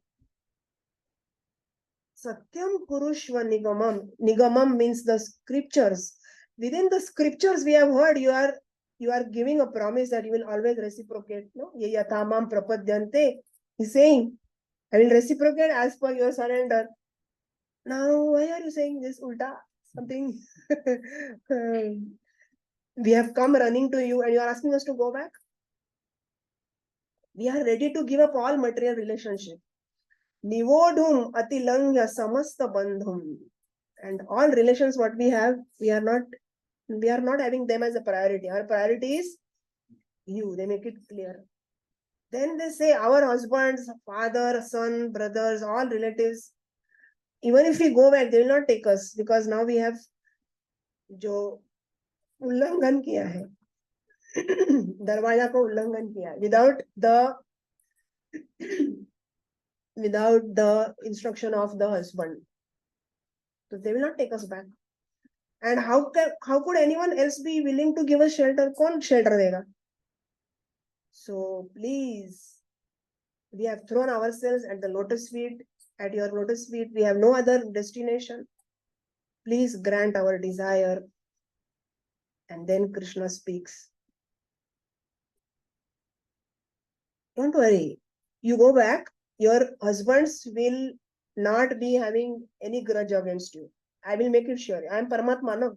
Satyam Kurushva Nigamam. Nigamam means the scriptures. Within the scriptures we have heard you are giving a promise that you will always reciprocate. No? Ye yathamam prapadyante. He's saying, I will reciprocate as per your surrender. Now, why are you saying this ulta? Something. We have come running to you and you are asking us to go back. We are ready to give up all material relationship. Nivodhum atilangya samasta bandhum. And all relations what we have, we are not having them as a priority. Our priority is you. They make it clear. Then they say our husbands, father, son, brothers, all relatives, even if we go back, they will not take us because now we have जो उल्लंघन किया है, दरवाजा को उल्लंघन किया without the instruction of the husband. So they will not take us back. And how could anyone else be willing to give us shelter? कौन shelter देगा? So please, we have thrown ourselves at the lotus feet. At your lotus feet, we have no other destination. Please grant our desire. And then Krishna speaks. Don't worry. You go back. Your husbands will not be having any grudge against you. I will make it sure. I am Paramatma. No?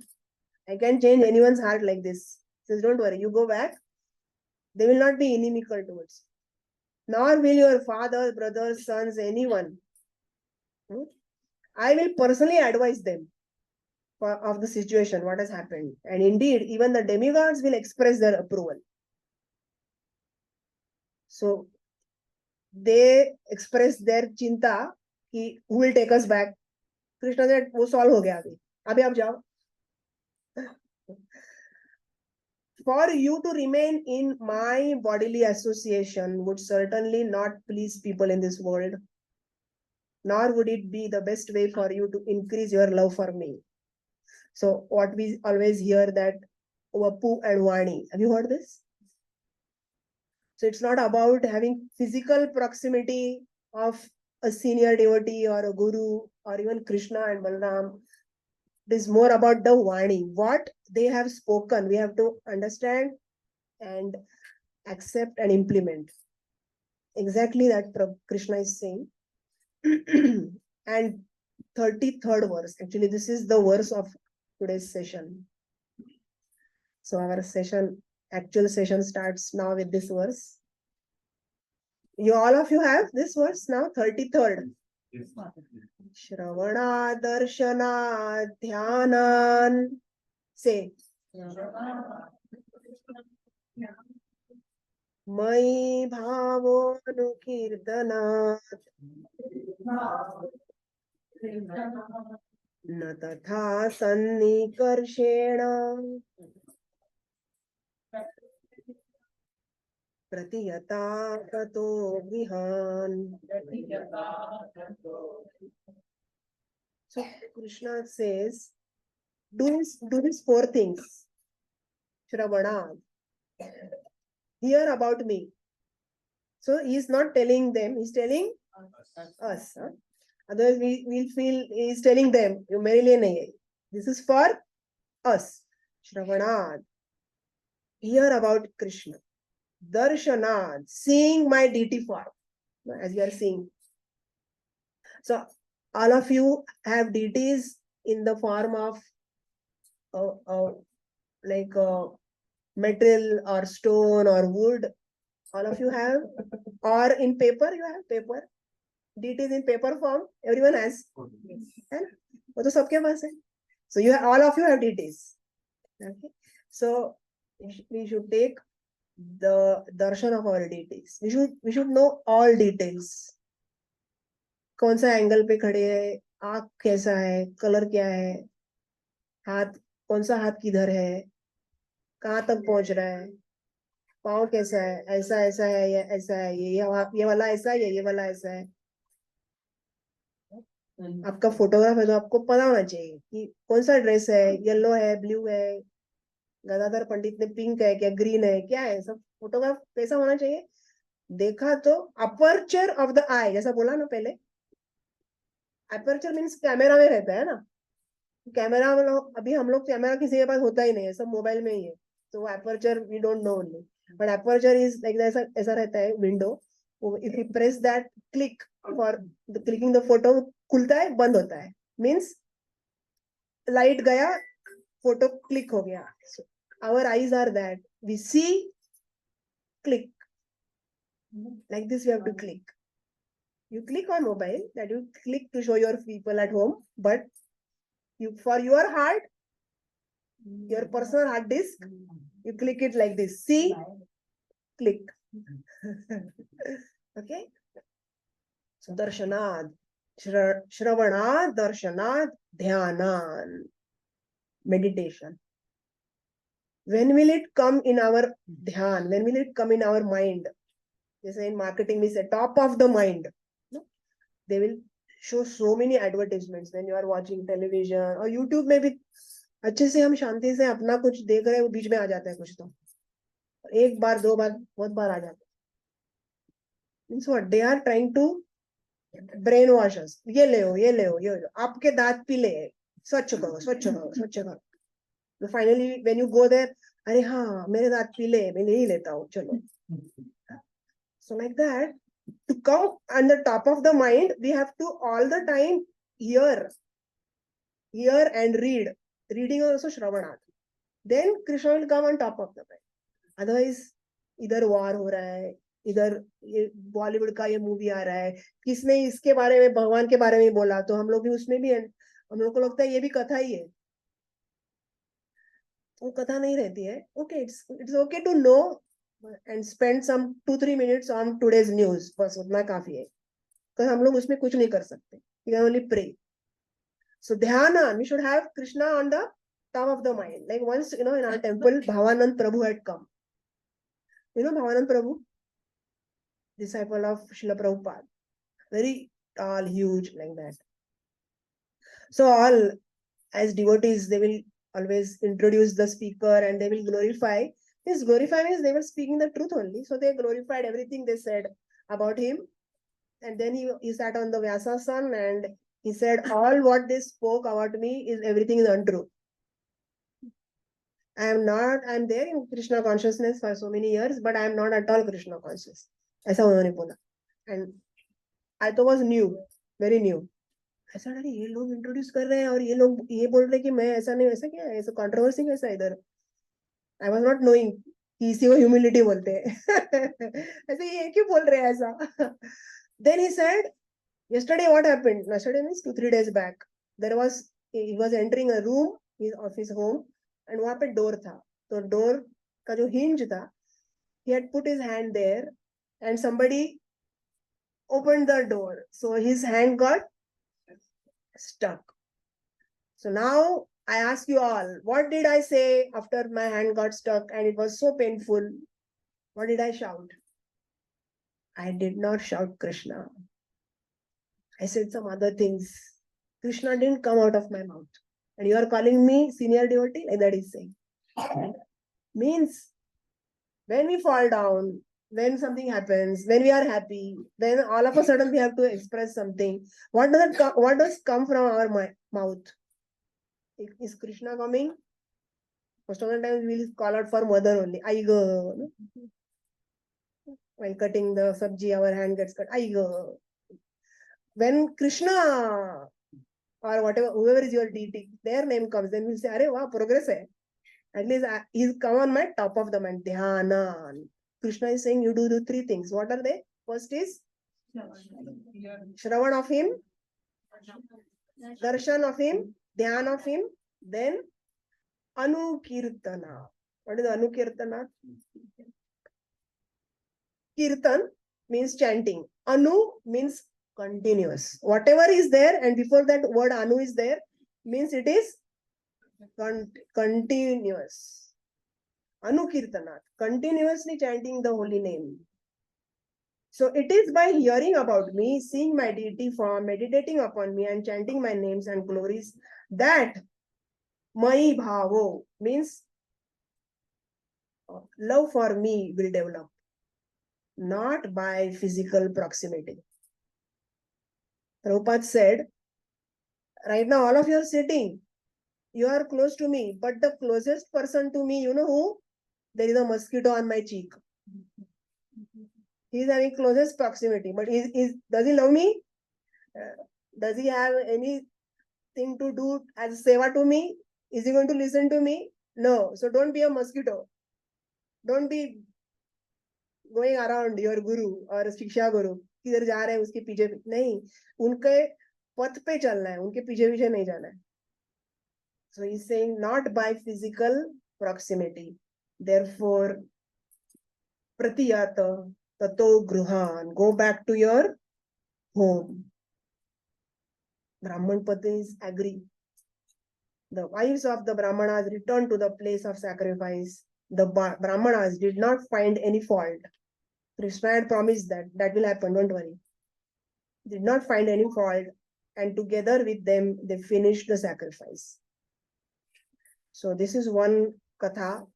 I can change anyone's heart like this. He says, don't worry. You go back. They will not be inimical towards you. Nor will your father, brothers, sons, anyone. I will personally advise them of the situation, what has happened. And indeed, even the demigods will express their approval. So, they express their chinta कि who will take us back. Krishna said, वो solve हो गया अभी आप जाओ. For you to remain in my bodily association would certainly not please people in this world, nor would it be the best way for you to increase your love for me. So what we always hear that Vapu and Vani, have you heard this? So it's not about having physical proximity of a senior devotee or a guru or even Krishna and Balram. It is more about the Vani. What they have spoken, we have to understand and accept and implement. Exactly that Krishna is saying. And 33rd verse. Actually, this is the verse of today's session. So our actual session starts now with this verse. All of you have this verse now, 33rd. Yes. Shravana darshana dhyanan. Say. Mai bhavo nukirtanat. Na tatha sannikarshena. pratiyata tato vihan. So Krishna says, do these four things. Shravana, hear about me. So he's not telling them, he's telling us. Huh? Otherwise, we'll feel he's telling them, you mere liye nahi hai. This is for us. Shravanad, hear about Krishna. Darshanad, seeing my deity form, as you are seeing. So all of you have deities in the form of like metal or stone or wood. All of you have, or in paper, you have paper. Deities in paper form, everyone has. है ना? वो तो सबके पास है. So you have, all of you have deities. Okay. So we should take the darshan of our deities. We should know all details. कौन सा angle पे खड़े है, आँख कैसा है, कलर क्या है, हाथ कौन सा हाथ किधर है, कहाँ तक पहुंच रहा है, पाँव कैसा है, ऐसा ऐसा है या ऐसा है, ये वाला ऐसा है या ये वाला ऐसा है. आपका फोटोग्राफ है तो आपको पता होना चाहिए कि कौन सा ड्रेस है, येलो है, ब्लू है, गदाधर पंडित ने पिंक है क्या, ग्रीन है, क्या है, सब फोटोग्राफ कैसा होना चाहिए. देखा तो अपर्चर ऑफ द आई, जैसा बोला ना पहले, अपर्चर मीन्स कैमरा में रहता है ना. कैमरा में अभी हम लोग कैमरा किसी के पास होता ही नहीं है, सब मोबाइल में ही है. तो aperture we don't know only, but aperture is like ऐसा ऐसा रहता है window. If you press that click for clicking the photo, खुलता है, बंद होता है, मीन्स लाइट गया, फोटो क्लिक हो गया. Our eyes are that we see, click, like this you have to click. You click on mobile, that you click to show your people at home, but you, for your heart, your personal hard disk, you click it like this, see, click. Okay. So darshanad, shravanad, darshanad, dhyanan, meditation. When will it come in our dhyan? When will it come in our mind? जैसे in marketing we say top of the mind. No? They will show so many advertisements when you are watching television or YouTube में भी अच्छे से हम शांति से अपना कुछ देख रहे हैं, वो बीच में आ जाता है कुछ, तो एक बार दो बार बहुत बार आ जाता है. Means what? They are trying to brainwash us. ये ले हो, ये ले हो, ये ले, आपके दांत पीले हैं, स्वच्छ करो, स्वच्छ करो, स्वच्छ करो. तो finally when you go there, अरे हाँ मेरे दांत पीले हैं, मैं यही लेता हूँ, चलो. So like that, to come on the top of the mind, we have to all the time hear and read. Reading also Shravanat. Then Krishna will come on top of the mind. Otherwise, इधर war हो रहा है, इधर ये बॉलीवुड का ये movie आ रहा है, किसने इसके बारे में, भगवान के बारे में बोला, तो हम लोग भी उसमें भी, हम लोग को लगता है ये भी कथा ही है. वो कथा नहीं रहती है. Okay, it's okay to know and spend some 2-3 minutes on today's news. बस उतना काफी है, तो हम लोग उसमें कुछ नहीं कर सकते. You can only pray. So dhyana, we should have Krishna on the top of the mind. Like once, in our temple, Bhavanand Prabhu had come. You know Bhavanand Prabhu, disciple of Srila Prabhupada, very tall, huge, like that. So all, as devotees, they will always introduce the speaker and they will glorify. This glorify means they were speaking the truth only. So they glorified everything they said about him. And then he sat on the Vyasasan and he said, all what they spoke about me is everything is untrue. I'm there in Krishna consciousness for so many years, but I am not at all Krishna conscious. ऐसा उन्होंने बोला. And I thought was new, very new. ऐसा अरे ये लोग introduce कर रहे हैं और ये लोग ये बोल रहे हैं कि मैं ऐसा नहीं, ऐसा क्या है, ऐसा कंट्रोवर्सी कैसा है इधर. I was not knowing कि इसी को humility बोलते हैं. ऐसे ये क्यों बोल रहे हैं ऐसा. Then he said, yesterday what happened? Yesterday means 2-3 days back. He was entering a room of his home and वहाँ पे door था. तो door का जो hinge था, he had put his hand there and somebody opened the door. So his hand got stuck. So now I ask you all, what did I say after my hand got stuck and it was so painful? What did I shout? I did not shout Krishna. I said some other things. Krishna didn't come out of my mouth. And you are calling me senior devotee? Like that he's saying. Means when we fall down, when something happens, when we are happy, then all of a sudden we have to express something. What does come from our mouth? Is Krishna coming? Most of the time we will call out for mother only. I go. While cutting the sabji, our hand gets cut. I go. When Krishna or whatever, whoever is your deity, their name comes, then we'll say, Arey, wow, progress hai. At least he's come on my top of the mind. Dhyana. Krishna is saying you do three things. What are they? First is Shravan of him, Darshan of him, Dhyan of him, then Anukirtana. What is Anukirtana? Kirtan means chanting. Anu means continuous. Whatever is there, and before that word Anu is there, means it is continuous. Anukirtanat, continuously chanting the holy name. So it is by hearing about me, seeing my deity form, meditating upon me, and chanting my names and glories that Mai Bhavo means love for me will develop, not by physical proximity. Prabhupada said, right now all of you are sitting, you are close to me, but the closest person to me, you know who? There is a mosquito on my cheek. He is having closest proximity, but does he love me? Does he have anything to do as seva to me? Is he going to listen to me? No. So don't be a mosquito. Don't be going around your guru or शिक्षा guru. किधर जा रहे हैं उसके पीछे नहीं, उनके पथ पे चलना है, उनके पीछे पीछे नहीं जाना है. So he's saying not by physical proximity. Therefore, pratiyata tato gruhan, go back to your home. Brahman patis agree. The wives of the Brahmanas returned to the place of sacrifice. The Brahmanas did not find any fault. Krishna had promised that will happen, don't worry. Did not find any fault, and together with them, they finished the sacrifice. So this is one katha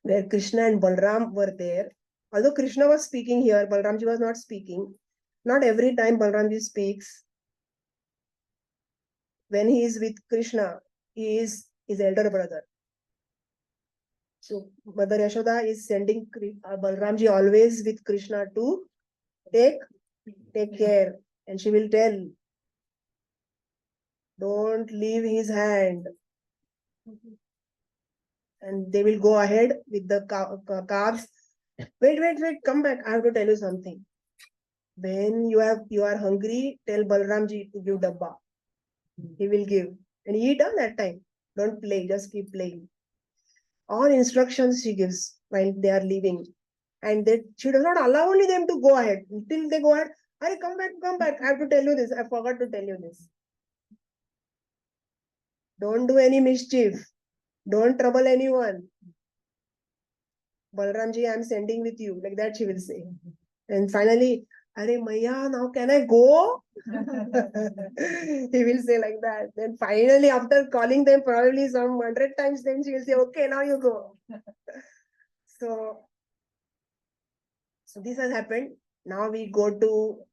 where Krishna and Balram were there. Although Krishna was speaking here, Balramji was not speaking. Not every time Balramji speaks. When he is with Krishna, he is his elder brother. So Mother Yashoda is sending Balramji always with Krishna to take care. And she will tell, don't leave his hand. And they will go ahead with the calves. Wait, come back. I have to tell you something. When you are hungry, tell Balramji to give dabba. He will give. And eat on that time. Don't play, just keep playing. All instructions she gives while they are leaving. And she does not allow only them to go ahead. Until they go ahead, hey, come back. I have to tell you this. I forgot to tell you this. Don't do any mischief. Don't trouble anyone. Balramji, I am sending with you. Like that she will say. And finally, Arey Maya, now can I go? He will say like that. Then finally, after calling them probably some 100 times, then she will say, okay, now you go. So this has happened. Now we go to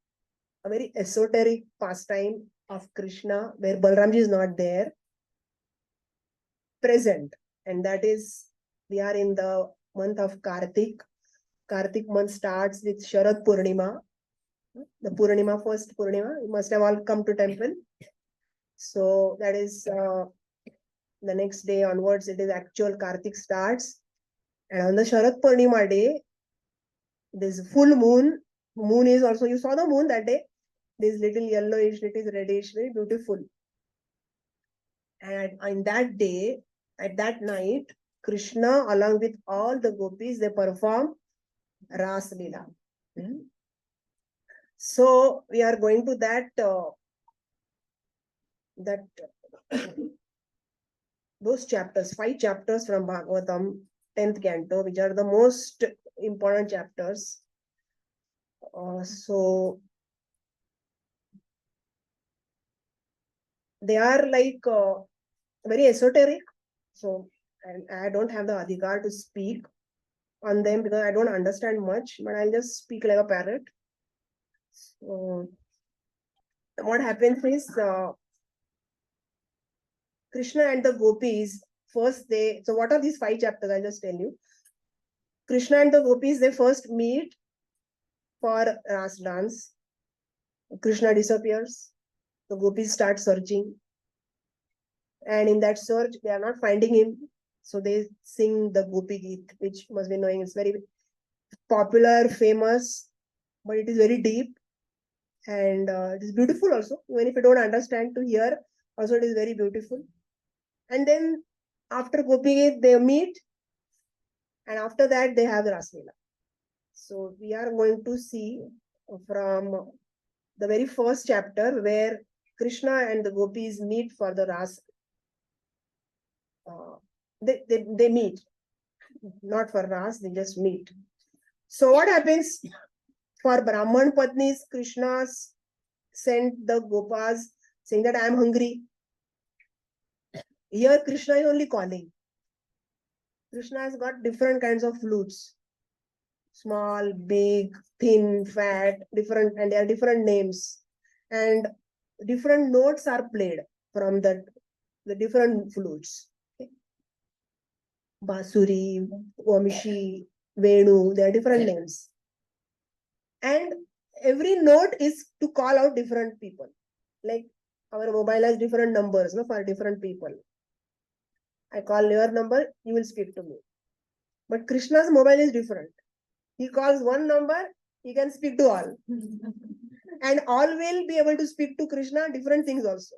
a very esoteric pastime of Krishna, where Balramji is not there, present. And that is, we are in the month of Kartik. Kartik month starts with Sharad Purnima. The Purnima, first Purnima, you must have all come to temple. So that is the next day onwards, it is actual Kartik starts. And on the Sharad Purnima day, this full moon. Moon is also, you saw the moon that day. This little yellowish, it is reddish, very beautiful. And on that day, at that night, Krishna, along with all the gopis, they perform Ras Leela. So we are going to those chapters, 5 chapters from Bhagavatam, 10th canto, which are the most important chapters. So they are like very esoteric. So I don't have the adhikar to speak on them because I don't understand much, but I'll just speak like a parrot. So what happens is Krishna and the gopis, first so what are these 5 chapters? I'll just tell you. Krishna and the gopis, they first meet for Ras dance. Krishna disappears. The gopis start searching. And in that search, they are not finding him. So they sing the Gopi Geet, which must be knowing. It's very popular, famous, but it is very deep. And it is beautiful also. Even if you don't understand to hear, also it is very beautiful. And then after Gopi Geet, they meet. And after that, they have the Rasleela. So we are going to see from the very first chapter where Krishna and the gopis meet for the Ras. They meet, not for Ras, they just meet. So what happens for Brahman Patnis? Krishna sent the Gopas saying that I am hungry. Here Krishna is only calling. Krishna has got different kinds of flutes. Small, big, thin, fat, different, and there are different names. And different notes are played from the different flutes. Okay. Basuri, Vamshi, Venu, there are different names. And every note is to call out different people. Like our mobile has different numbers, no, for different people. I call your number, you will speak to me. But Krishna's mobile is different. He calls one number, he can speak to all. And all will be able to speak to Krishna different things also.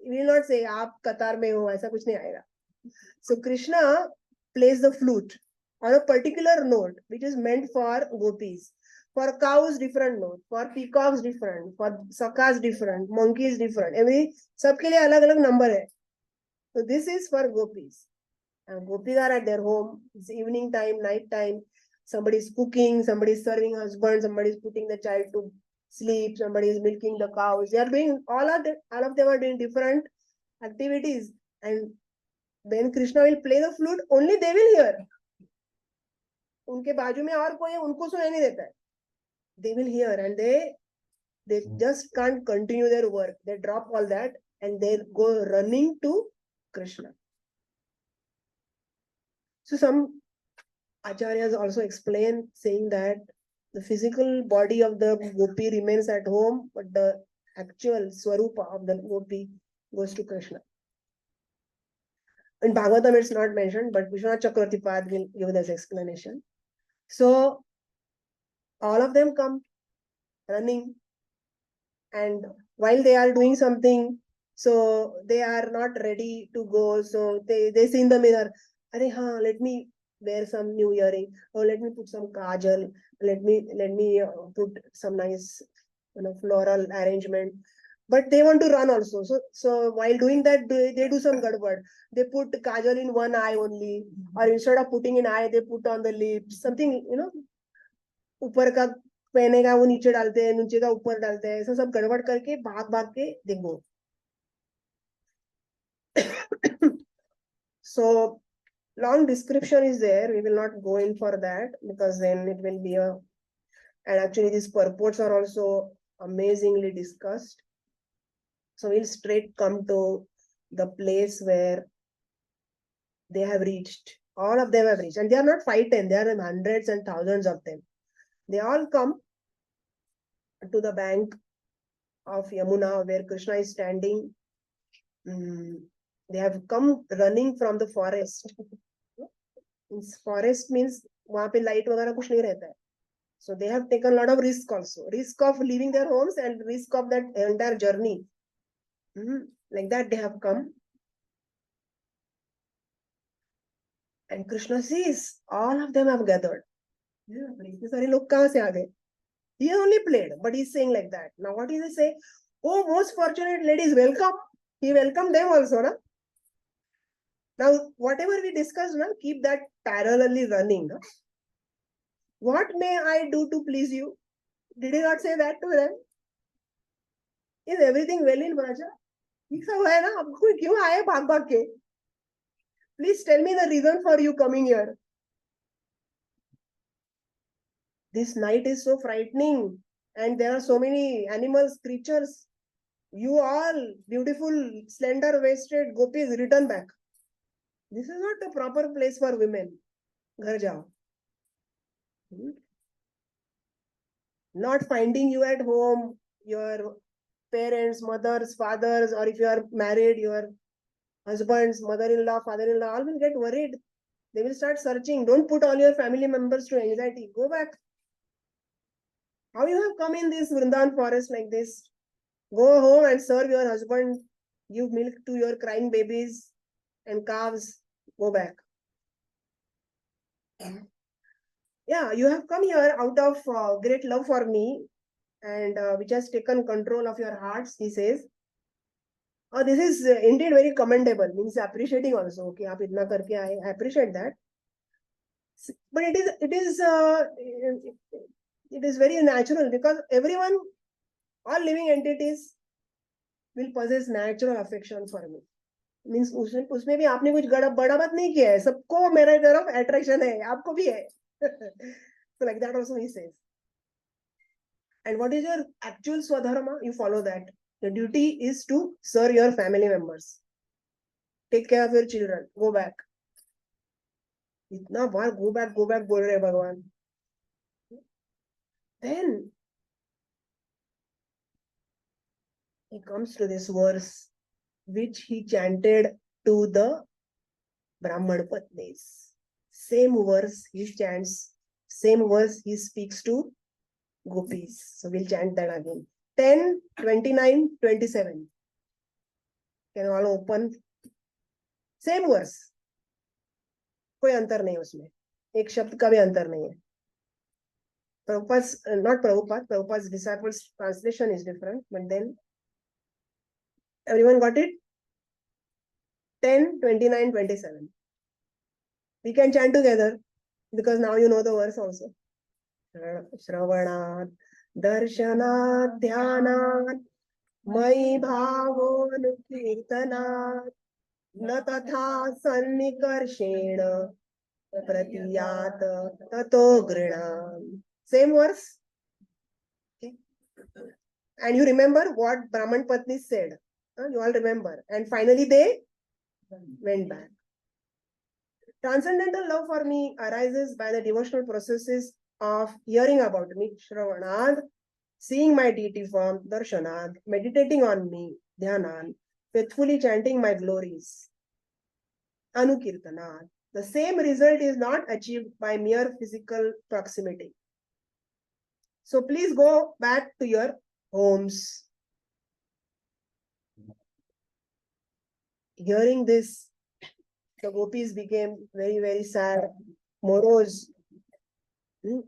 He will not say, "Aap Qatar mein ho," aisa kuch nahi aayega. So Krishna plays the flute on a particular note, which is meant for gopis. For cows, different note. For peacocks, different. For sakas, different. Monkeys, different. सबके लिए अलग-अलग number है. So this is for gopis. And gopis are at their home. It's evening time, night time. Somebody is cooking, somebody is serving husband, somebody is putting the child to sleep, somebody is milking the cows. They are doing all of them are doing different activities. And when Krishna will play the flute, only they will hear. उनके बाजू में और कोई है, उनको सुनाई नहीं देता है. They will hear and they just can't continue their work. They drop all that and they go running to Krishna. So some acharyas also explain saying that the physical body of the gopi remains at home, but the actual swarupa of the gopi goes to Krishna. In Bhagavatam it's not mentioned, but Vishwanath Chakravarti will give this explanation. So all of them come running, and while they are doing something, so they are not ready to go. So they see in the mirror, let me wear some new earring, or let me put some kajal, let me put some nice floral arrangement. But they want to run also. So while doing that, they do some gadbad. They put kajal in one eye only, or instead of putting in eye, they put on the lips. Something, ऊपर का पहनेगा वो नीचे डालते हैं, नीचे का ऊपर डालते हैं, ऐसा सब गड़बड़ करके भाग के देखो. So long description is there. We will not go in for that because then it will be and actually these purports are also amazingly discussed. So we'll straight come to the place where they have reached. All of them have reached, and they are not 5, 10. There are hundreds and thousands of them. They all come to the bank of Yamuna where Krishna is standing. They have come running from the forest. Forest means वहाँ पे light वगैरह कुछ नहीं रहता है. So they have taken a lot of risk also. Risk of leaving their homes and risk of that entire journey. Like that they have come. And Krishna sees all of them have gathered. सारे लोग कहाँ से आ गए? He only played, but he's saying like that. Now what does he say? Oh, most fortunate ladies, welcome. He welcomed them also, na? Now, whatever we discussed, na, keep that parallelly running. Na? What may I do to please you? Did he not say that to them? Is everything well in Braja? ये सब है ना, आपको क्यों आए भाग भाग के? Please tell me the reason for you coming here. This night is so frightening, and there are so many animals, creatures. You all beautiful, slender-waisted gopis, return back. This is not a proper place for women. Ghar jao. Not finding you at home, your parents, mothers, fathers, or if you are married, your husbands, mother-in-law, father-in-law, all will get worried. They will start searching. Don't put all your family members to anxiety. Go back. How you have come in this Vrindavan forest like this? Go home and serve your husband. Give milk to your crying babies and calves. Go back. Yeah, you have come here out of great love for me, and which has taken control of your hearts, he says. Oh, this is indeed very commendable, means appreciating also. Okay, aap itna karke aaye, I appreciate that. But it is very natural, because everyone, all living entities will possess natural affection for me. Means उसमें भी आपने कुछ बड़ा बात नहीं किया है, सबको मेरे तरफ attraction है, आपको भी है. So like that also he says. And what is your actual swadharma? You follow that. The duty is to serve your family members. Take care of your children. Go back. इतना बार go back बोल रहे भगवान. Then he comes to this verse which he chanted to the Brahman Patnis. Same verse he chants, same verse he speaks to gopis. So we'll chant that again. 10, 29, 27. Can all open? Same verse. कोई अंतर नहीं उसमें, एक शब्द का भी अंतर नहीं है. Prabhupada's, not Prabhupada, Prabhupada's disciples' translation is different, but then everyone got it? 10, 29, 27. We can chant together, because now you know the verse also. Shravanat, Darshanat, Dhyanat, Mai Bhavonukirtanat, Na Tatha Sannikarshena, Pratiyat Tato Grinam. Same verse. Okay. And you remember what Brahman Patni said. You all remember. And finally they went back. Transcendental love for me arises by the devotional processes of hearing about me, Shravanad, seeing my deity form, Darshanad, meditating on me, Dhyanan, faithfully chanting my glories, Anukirtanad. The same result is not achieved by mere physical proximity. So please go back to your homes. Hearing this, the gopis became very, very sad, morose,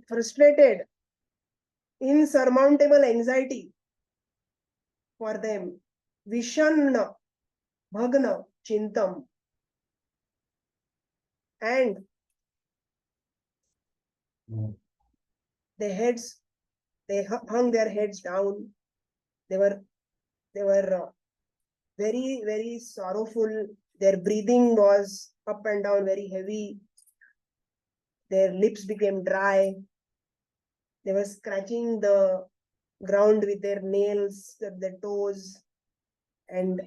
frustrated, insurmountable anxiety for them. Vishanna, Bhagna, Chintam. And they hung their heads down. They were very, very sorrowful. Their breathing was up and down, very heavy. Their lips became dry. They were scratching the ground with their nails, their toes, and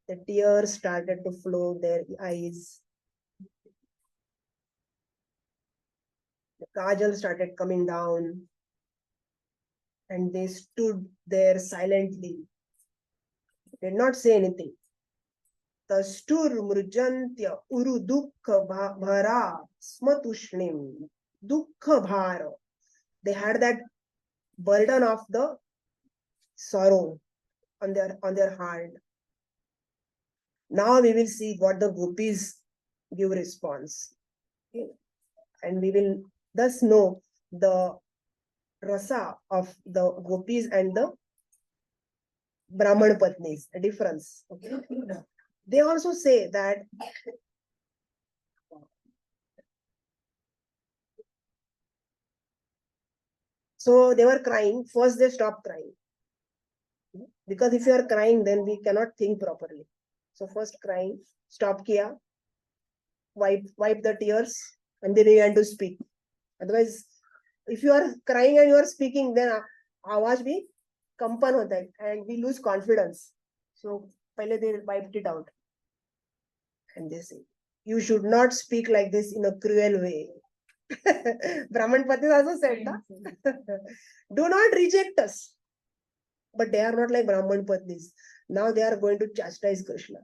the tears started to flow their eyes. The kajal started coming down, and they stood there silently, did not say anything. Tastur mrujantya uru dukkha bhara smatushnim. Dukkha bhara. They had that burden of the sorrow on their heart. Now we will see what the gopis give response. Okay. And we will thus know the rasa of the gopis and the Brahman Patnis, a difference. Okay. They also say that So they were crying. First they stopped crying. Because if you are crying, then we cannot think properly. So first crying, stop kiya, wipe the tears, and then began to speak. Otherwise, if you are crying and you are speaking, then आवाज भी कंपन होता है, and we lose confidence. So पहले they wiped it out, and they say, you should not speak like this in a cruel way. Brahman Patnis also said, na? Do not reject us. But they are not like Brahman Patnis. Now they are going to chastise Krishna.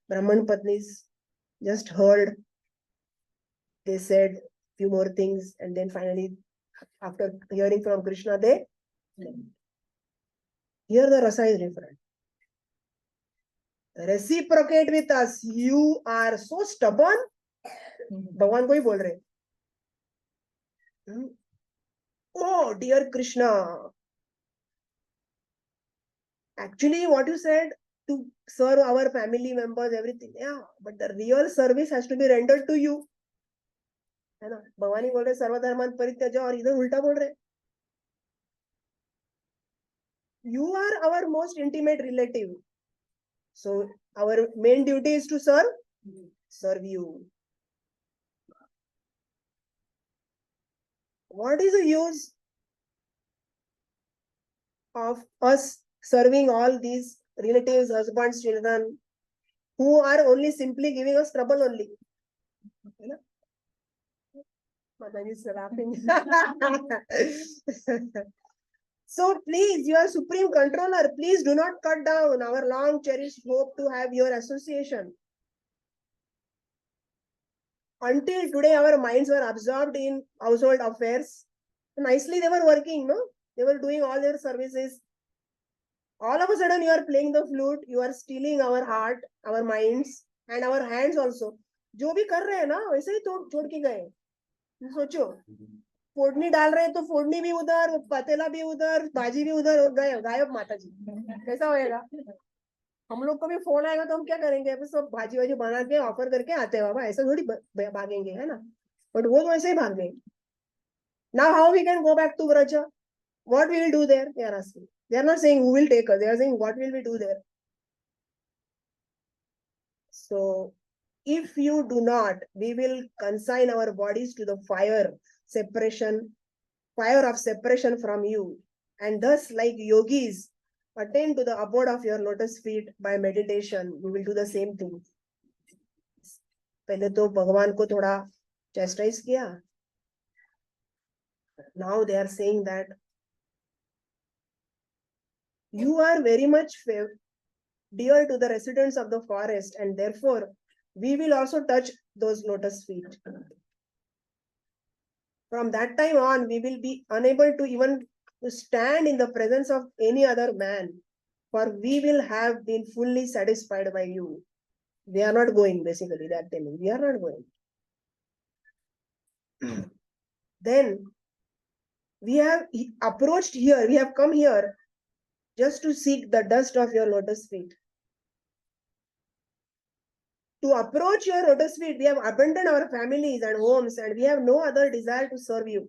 Brahman Patnis just heard. They said few more things, and then finally, after hearing from Krishna, they left. Here the rasa is different. Reciprocate with us. You are so stubborn. भगवान को ही बोल रहे. Oh, dear Krishna. Actually, what you said, to serve our family members, everything. Yeah, but the real service has to be rendered to you. है ना? भगवान ही बोल रहे सर्वधर्मान परित्यज्य, और इधर उल्टा बोल रहे. You are our most intimate relative. So our main duty is to serve you. What is the use of us serving all these relatives, husbands, children, who are only simply giving us trouble only? Mataji is laughing. So please, you are supreme controller. Please do not cut down our long cherished hope to have your association. Until today, our minds were absorbed in household affairs. Nicely, they were working, no? They were doing all their services. All of a sudden, you are playing the flute. You are stealing our heart, our minds, and our hands also. जो भी कर रहे हैं ना, वैसे ही छोड़ के गए. सोचो, फोड़नी डाल रहे हैं तो फोड़नी भी उधर, पतेला भी उधर, भाजी भी उधर, और गायब माताजी. कैसा होएगा? हम लोग को भी फोन आएगा तो हम क्या करेंगे? सब भाजी वाजी बना के ऑफर करके आते हैं बाबा, ऐसा थोड़ी भागेंगे, है ना? बट वो तो ऐसे ही भाग गए. Now how we can go back to Vraja? What we will do there? They are asking. They are not saying who will take us. They are saying what will we do there? So if you do not, we will consign our bodies to the fire of separation from you, and thus like yogis attain to the abode of your lotus feet by meditation. We will do the same thing. पहले तो भगवान को थोड़ा chastise किया. Now they are saying that you are very much dear to the residents of the forest, and therefore we will also touch those lotus feet. From that time on, we will be unable to even stand in the presence of any other man, for we will have been fully satisfied by you. We are not going, basically, that telling. We are not going. Then we have approached here, we have come here just to seek the dust of your lotus feet. To approach your lotus feet, we have abandoned our families and homes, and we have no other desire to serve you.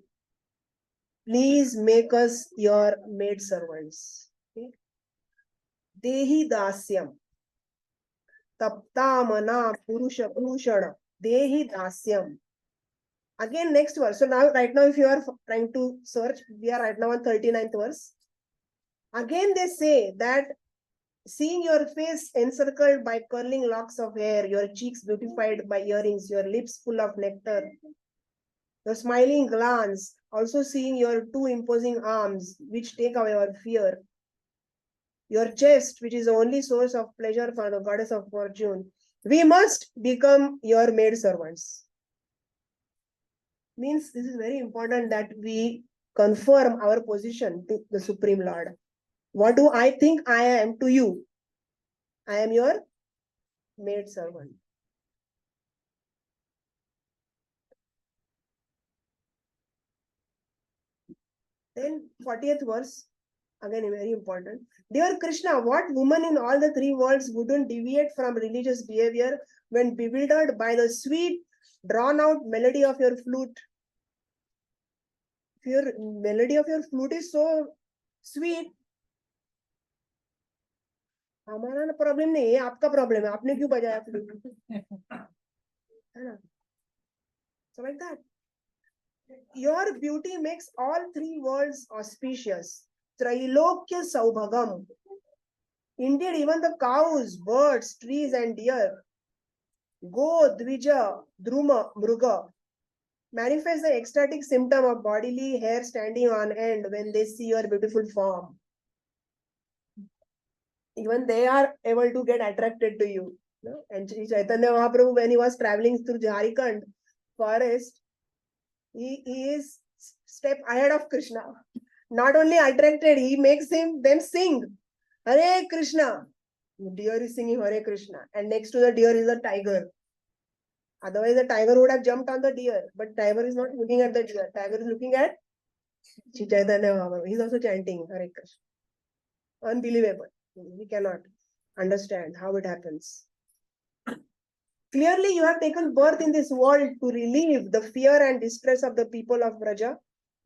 Please make us your maid servants. Okay? Dehi dasyam. Tapta mana purusha bhushana. Dehi dasyam. Again, next verse. So now, right now, if you are trying to search, we are right now on 39th verse. Again, they say that seeing your face encircled by curling locks of hair, your cheeks beautified by earrings, your lips full of nectar, your smiling glance, also seeing your two imposing arms, which take away our fear, your chest, which is the only source of pleasure for the goddess of fortune, we must become your maid servants. Means this is very important that we confirm our position to the Supreme Lord. What do I think I am to you? I am your maid servant. Then 40th verse, again very important. Dear Krishna, what woman in all the three worlds wouldn't deviate from religious behavior when bewildered by the sweet, drawn out melody of your flute? If your melody of your flute is so sweet, हमारा problem नहीं है, आपका problem है, आपने क्यों बजाया flute? है ना? So like that. Your beauty makes all three worlds auspicious. Trailokya Saubhagam. Indeed, even the cows, birds, trees, and deer, Go, Dvija, Druma, Mruga, manifest the ecstatic symptom of bodily hair standing on end when they see your beautiful form. Even they are able to get attracted to you. No? And Sri Chaitanya Mahaprabhu, when he was traveling through Jharkhand forest, he is step ahead of Krishna. Not only attracted, he makes them sing Hare Krishna. The deer is singing Hare Krishna, and next to the deer is a tiger. Otherwise, the tiger would have jumped on the deer, but tiger is not looking at the deer. Tiger is looking at Sri Chaitanya Mahaprabhu. He is also chanting Hare Krishna. Unbelievable. We cannot understand how it happens. Clearly, you have taken birth in this world to relieve the fear and distress of the people of Braja,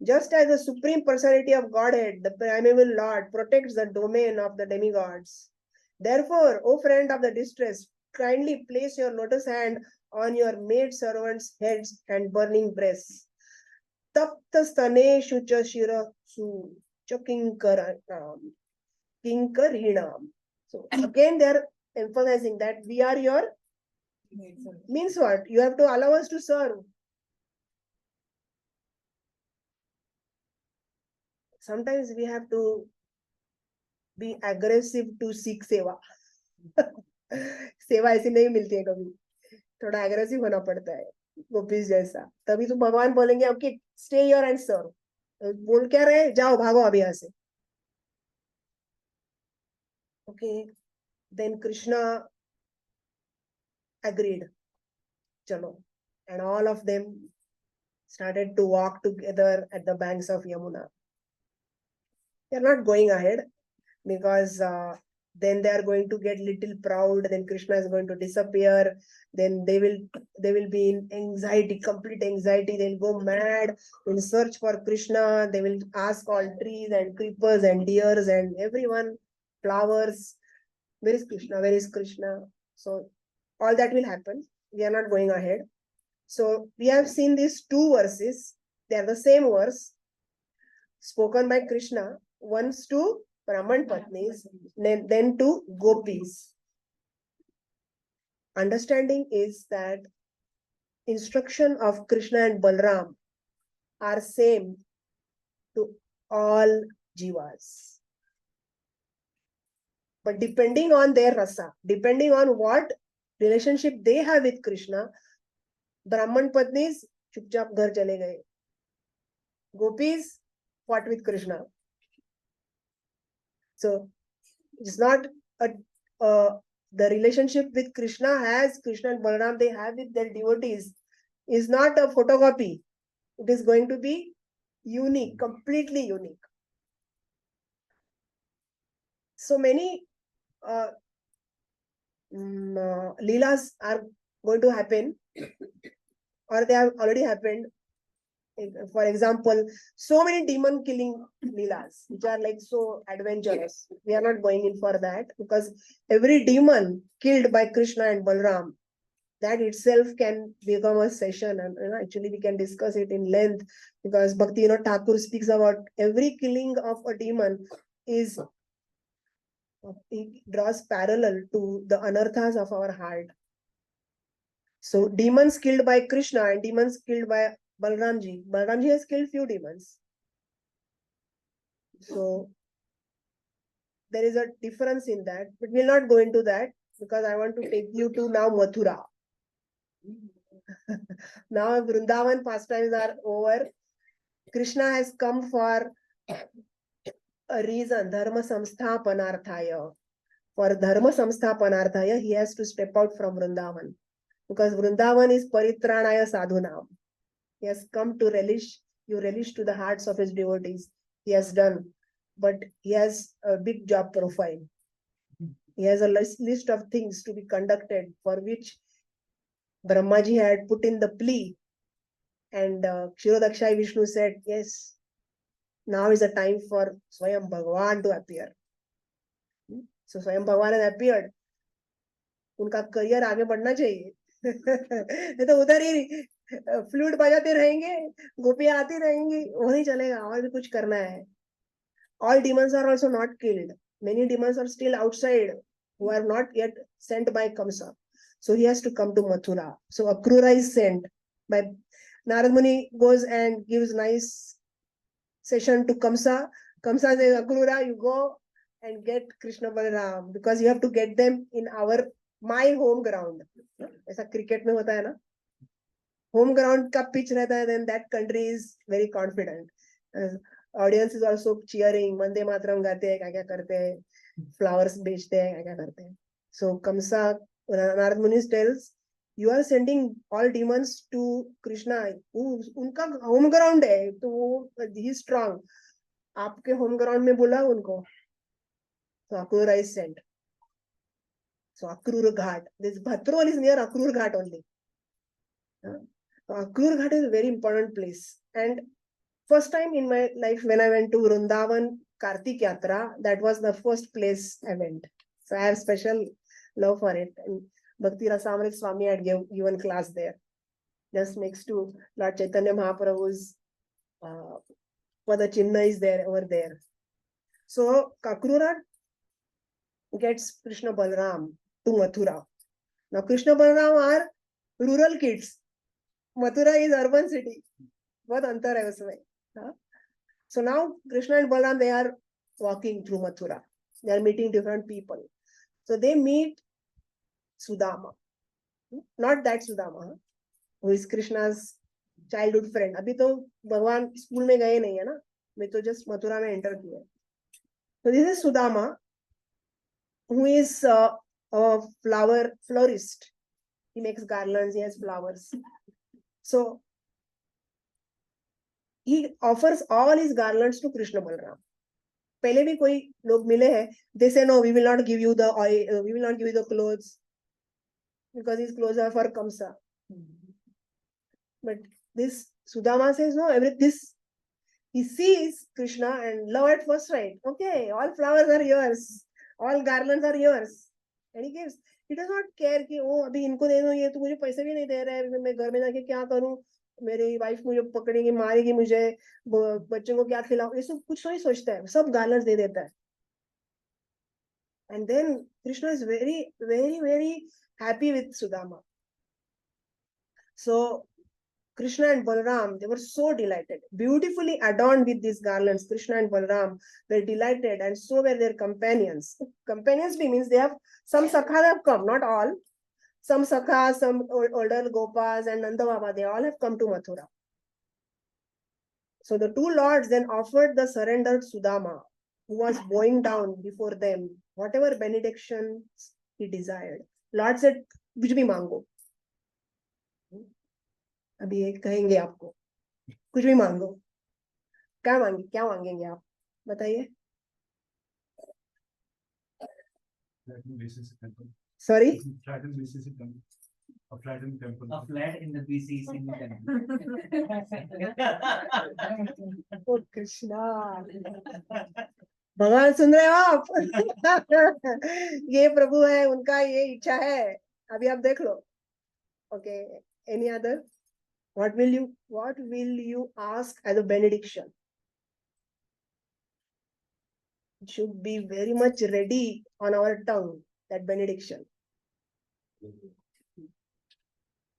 just as the Supreme Personality of Godhead, the primeval Lord, protects the domain of the demigods. Therefore, O friend of the distress, kindly place your lotus hand on your maid servants' heads and burning breasts. Tapta stane shucha shira su kinkarinam. So again, they are emphasizing that we are your means what? You have to allow us to serve. Sometimes we have to be aggressive to seek seva. सेवा ऐसी नहीं मिलती है कभी, थोड़ा aggressive होना पड़ता है गोपीज जैसा, तभी तो भगवान बोलेंगे okay stay here and serve. बोल क्या रहे, जाओ भागो अभी यहाँ से. Okay, then Krishna agreed. Chalo. And all of them started to walk together at the banks of Yamuna. They are not going ahead because then they are going to get little proud. Then Krishna is going to disappear. Then they will be in anxiety, complete anxiety. They'll go mad in search for Krishna. They will ask all trees and creepers and deers and everyone, flowers, where is Krishna? Where is Krishna? So all that will happen. We are not going ahead. So we have seen these two verses. They are the same verse spoken by Krishna, once to Brahman Patnis, then to Gopis. Understanding is that instruction of Krishna and Balram are same to all jivas. But depending on their rasa, depending on what relationship they have with Krishna, Brahman Patnis chupchap ghar chale gaye. Gopis fought with Krishna. So it's not the relationship with Krishna as Krishna and Balram they have with their devotees is not a photocopy. It is going to be unique, completely unique. So many leelas are going to happen, or they have already happened. For example, so many demon killing leelas, which are like so adventurous. We are not going in for that because every demon killed by Krishna and Balram, that itself can become a session, and actually we can discuss it in length because Bhakti Thakur speaks about every killing of a demon is, it draws parallel to the anarthas of our heart. So demons killed by Krishna and demons killed by Balramji. Balramji has killed few demons. So there is a difference in that, but we'll not go into that because I want to take you to now Mathura. Now Vrindavan pastimes are over. Krishna has come for a reason, Dharma Samsthapanarthaya. For Dharma Samsthapanarthaya, he has to step out from Vrindavan. Because Vrindavan is Paritranaya Sadhunam. He has come to relish to the hearts of his devotees. He has done. But he has a big job profile. He has a list of things to be conducted for which Brahmaji had put in the plea. And Kshirodakshai Vishnu said, yes, now is the time for Swayam Bhagwan to appear. So Swayam Bhagwan has appeared. उनका career आगे बढ़ना चाहिए. नहीं तो उधर ही flute बजाते रहेंगे, गोपियां आती रहेंगी, वो नहीं चलेगा, और भी कुछ करना है. All demons are also not killed. Many demons are still outside who are not yet sent by Kamsa. So he has to come to Mathura. So Akrura is sent by Narad Muni, goes and gives nice session to Kamsa. Kamsa says, Akrura, you go and get Krishna Balram because you have to get them in my home ground. ऐसा cricket में होता है ना, home ground का pitch रहता है, then that country is very confident. Audience is also cheering, Vande Mataram गाते हैं, क्या क्या करते हैं, flowers बेचते हैं, क्या क्या करते हैं. So Kamsa, Narad Muni tells, you are sending all demons to Krishna. उनका home ground है, तो he is strong. आपके home ground में बुला उनको. So Akrura is sent. So Akrura Ghat. This Bhatrol is near Akrura Ghat only. Akrura Ghat is a very important place. And first time in my life when I went to Vrindavan Kartik Yatra, that was the first place I went. So I have special love for it. And Bhakti Rasamrit Swami had given class there, just next to Lord Chaitanya Mahaprabhu's Pada Chinna is there over there. So Akrura gets Krishna Balram to Mathura. Now Krishna Balram are rural kids. Mathura is urban city. बहुत अंतर है उसमें. So now Krishna and Balram, they are walking through Mathura. They are meeting different people. So they meet Sudama. Not that Sudama, who is Krishna's childhood friend. अभी तो भगवान school में गए नहीं है ना, मैं तो just मथुरा में enter किया. So this is Sudama, who is a florist. He makes garlands, he has flowers. So he offers all his garlands to Krishna Balram. पहले भी कोई लोग मिले हैं, they say no, we will not give you the oil, we will not give you the clothes because his clothes are for Kamsa. But this Sudama says no, this he sees Krishna and love at first sight. Okay, all flowers are yours, all garlands are yours, and he gives. He does not care कि ओ अभी इनको दे दो, ये तो मुझे पैसे भी नहीं दे रहा है, मैं घर में जाके क्या करूं, मेरी वाइफ मुझे पकड़ेगी, मारेगी मुझे, बच्चों को क्या खिलाऊं, ये सब कुछ नहीं सोचता है, सब गार्लैंड्स दे देता है. And then Krishna is very, very, very happy with Sudama. So Krishna and Balram, they were so delighted, beautifully adorned with these garlands. Krishna and Balram were delighted, and so were their companions. Companions means they have some Sakha have come, not all. Some Sakha, some older Gopas and Nanda Baba, they all have come to Mathura. So the two lords then offered the surrendered Sudama, who was bowing down before them, whatever benedictions he desired. Lord said, कुछ भी मांगो. अभी ये कहेंगे आपको, कुछ भी मांगो. क्या मांगेंगे आप, बताइए. Sorry? Flattened BCC temple. A flattened temple. A flat in the BCC temple. Oh Krishna. भगवान सुन रहे हो आप? ये प्रभु है, उनका ये इच्छा है, अभी आप देख लो. Okay, any other? What will you ask as a benediction? It should be very much ready on our tongue, that benediction.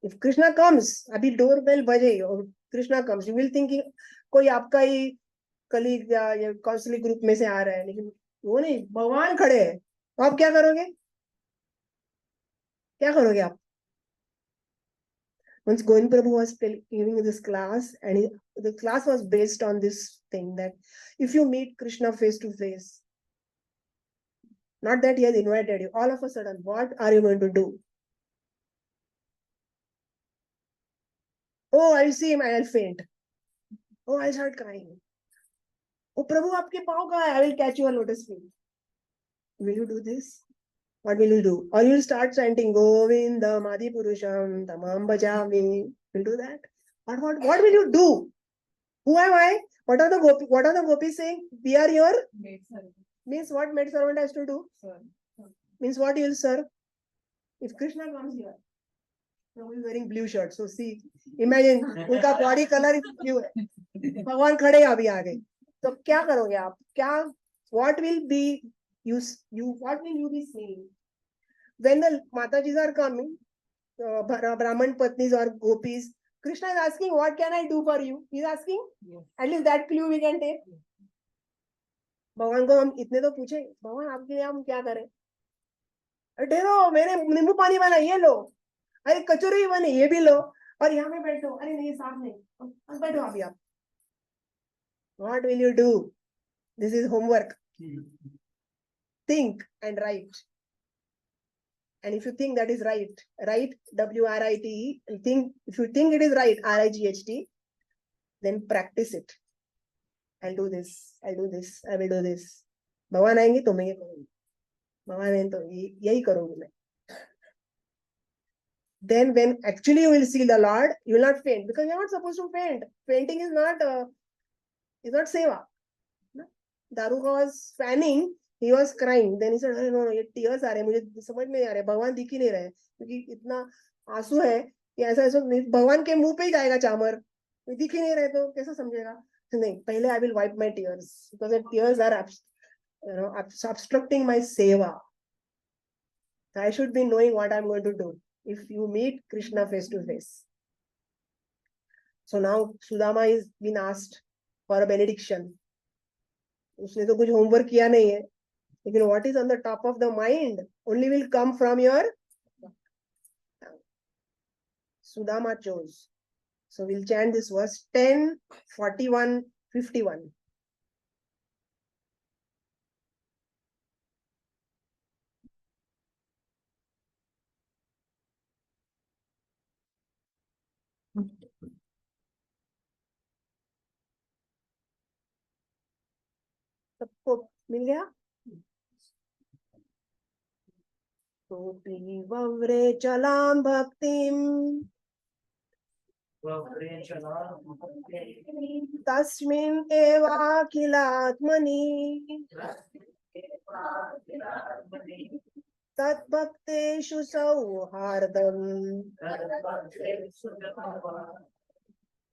If Krishna comes, अभी doorbell बजे और Krishna comes, you will think कोई आपका ही colleague या counseling group में से आ रहा है, लेकिन वो नहीं, भगवान खड़े हैं, तो आप क्या करोगे? क्या करोगे आप? Once Govind Prabhu was giving this class, and the class was based on this thing that if you meet Krishna face to face, not that he has invited you, all of a sudden, what are you going to do? Oh, I'll see him, I'll faint. Oh, I'll start crying. Oh, Prabhu, aapke pav kahan hai? I will catch you on lotus feet. Will you do this? What will you do? Or you'll start chanting Govinda Madi Purusham Tamam Bhajami. Will do that? What will you do? Who am I? What are the gopis saying? We are your, Maid servant. means what maid servant has to do? Sir. Means what you will serve? If Krishna comes here, so he is wearing blue shirt. So see, imagine, उनका body color is blue. भगवान खड़े अभी आगे. तो क्या करोगे आप? क्या? What will be what will you be saying when the Matajis are coming? Brahman Patnis or gopis. Krishna is asking, what can I do for you? He is asking. Yes. At least that clue we can take. भगवान को हम इतने तो पूछे, भगवान आपके लिए हम क्या करें? ठहरो, मैंने नींबू पानी बना, ये लो. अरे कचौरी बने, ये भी लो. और यहाँ पे बैठो. अरे नहीं, साथ नहीं. अब बैठो अभी आप. What will you do? This is homework. Think and write. And if you think that is right, WRITE, if you think it is right, RIGHT, then practice it. I'll do this, I will do this. भगवान आएंगे तो मैं ये करूंगी. भगवान आएंगे तो यही करूंगी मैं. Then when actually you will see the Lord, you will not faint, because you are not supposed to faint. Fainting is not seva. No? Daruka was fanning, he was crying. Then he said, no, ये tears आ रहे, मुझे समझ में नहीं आ रहे, भगवान दिख ही नहीं रहे, क्योंकि इतना आंसू है कि ऐसा भगवान के मुंह पे ही जाएगा चामर, दिख ही नहीं रहे तो कैसे समझेगा? नहीं, पहले I will wipe my tears, because the tears are obstructing my seva. So I should be knowing what I'm going to do if you meet Krishna face to face. So now Sudama is been asked for a benediction. उसने तो कुछ homework किया नहीं है, लेकिन what is on the top of the mind only will come from your Sudama chose. So we'll chant this verse 10, 41, 51. सबको मिल गया? तो वव्रे चलाम भक्तिम तस्मिन् एवाखिलात्मनि तद्भक्तेषु सौहार्दम्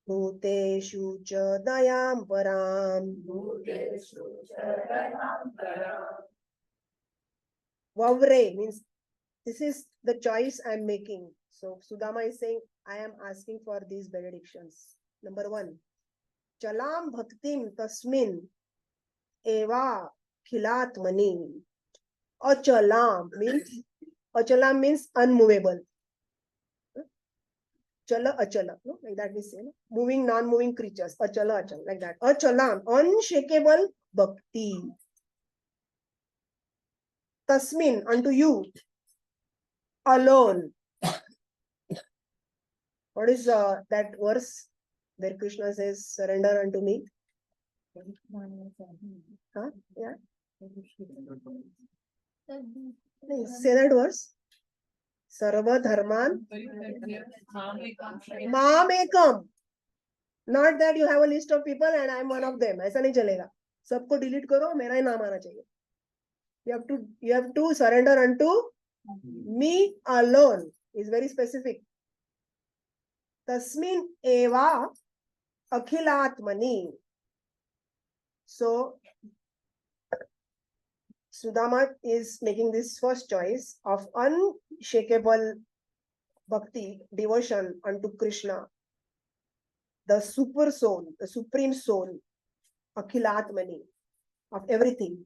भूतेषु च दयां पराम्. Vavre means this is the choice I am making. So Sudama is saying, I am asking for these benedictions. Number 1, Chalam Bhaktim Tasmin Eva Khilatmani. Achalam means unmovable. Chala achala, no? Like that we say, no? Moving, non-moving creatures. Achala achala, like that. Achalam, unshakable bhakti. Tasmin, unto you, alone. What is that verse where Krishna says, surrender unto me? Huh? Yeah. Say that verse. Sarva dharman mamekam. Not that you have a list of people and I am one of them. ऐसा नहीं चलेगा. सबको delete करो, मेरा ही नाम आना चाहिए. You have to surrender unto me alone. Is very specific. Tasmin eva akhilatmani. So Sudama is making this first choice of unshakable bhakti, devotion unto Krishna, the super soul, the supreme soul, akhilatmani, of everything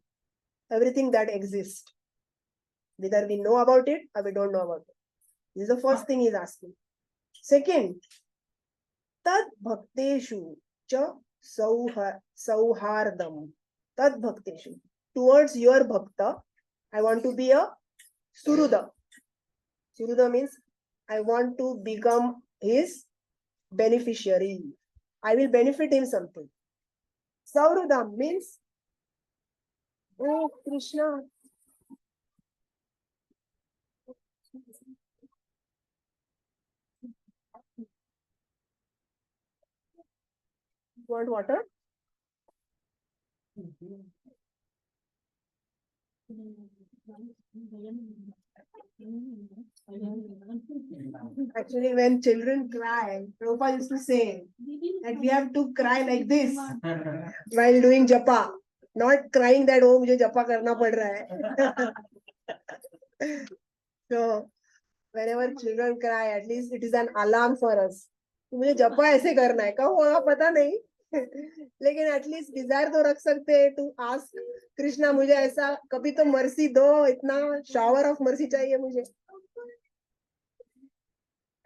that exists. Whether we know about it or we don't know about it. This is the first thing he's asking. Second, tad bhakteshu cha sauhardam. Tad bhakteshu. Towards your bhakta, I want to be a suruda. Suruda means I want to become his beneficiary. I will benefit him something. Saurudam means, oh Krishna, Want water? Actually, when children cry, Prabhupada used to say that we have to cry like this while doing japa, not crying that oh मुझे japa करना पड़ रहा है. So whenever children cry, at least it is an alarm for us. मुझे जपा ऐसे करना है, कब होगा पता नहीं, लेकिन एटलीस्ट डिजायर तो रख सकते हैं टू आस्क कृष्णा मुझे ऐसा कभी तो मर्सी दो, इतना शावर ऑफ मर्सी चाहिए मुझे.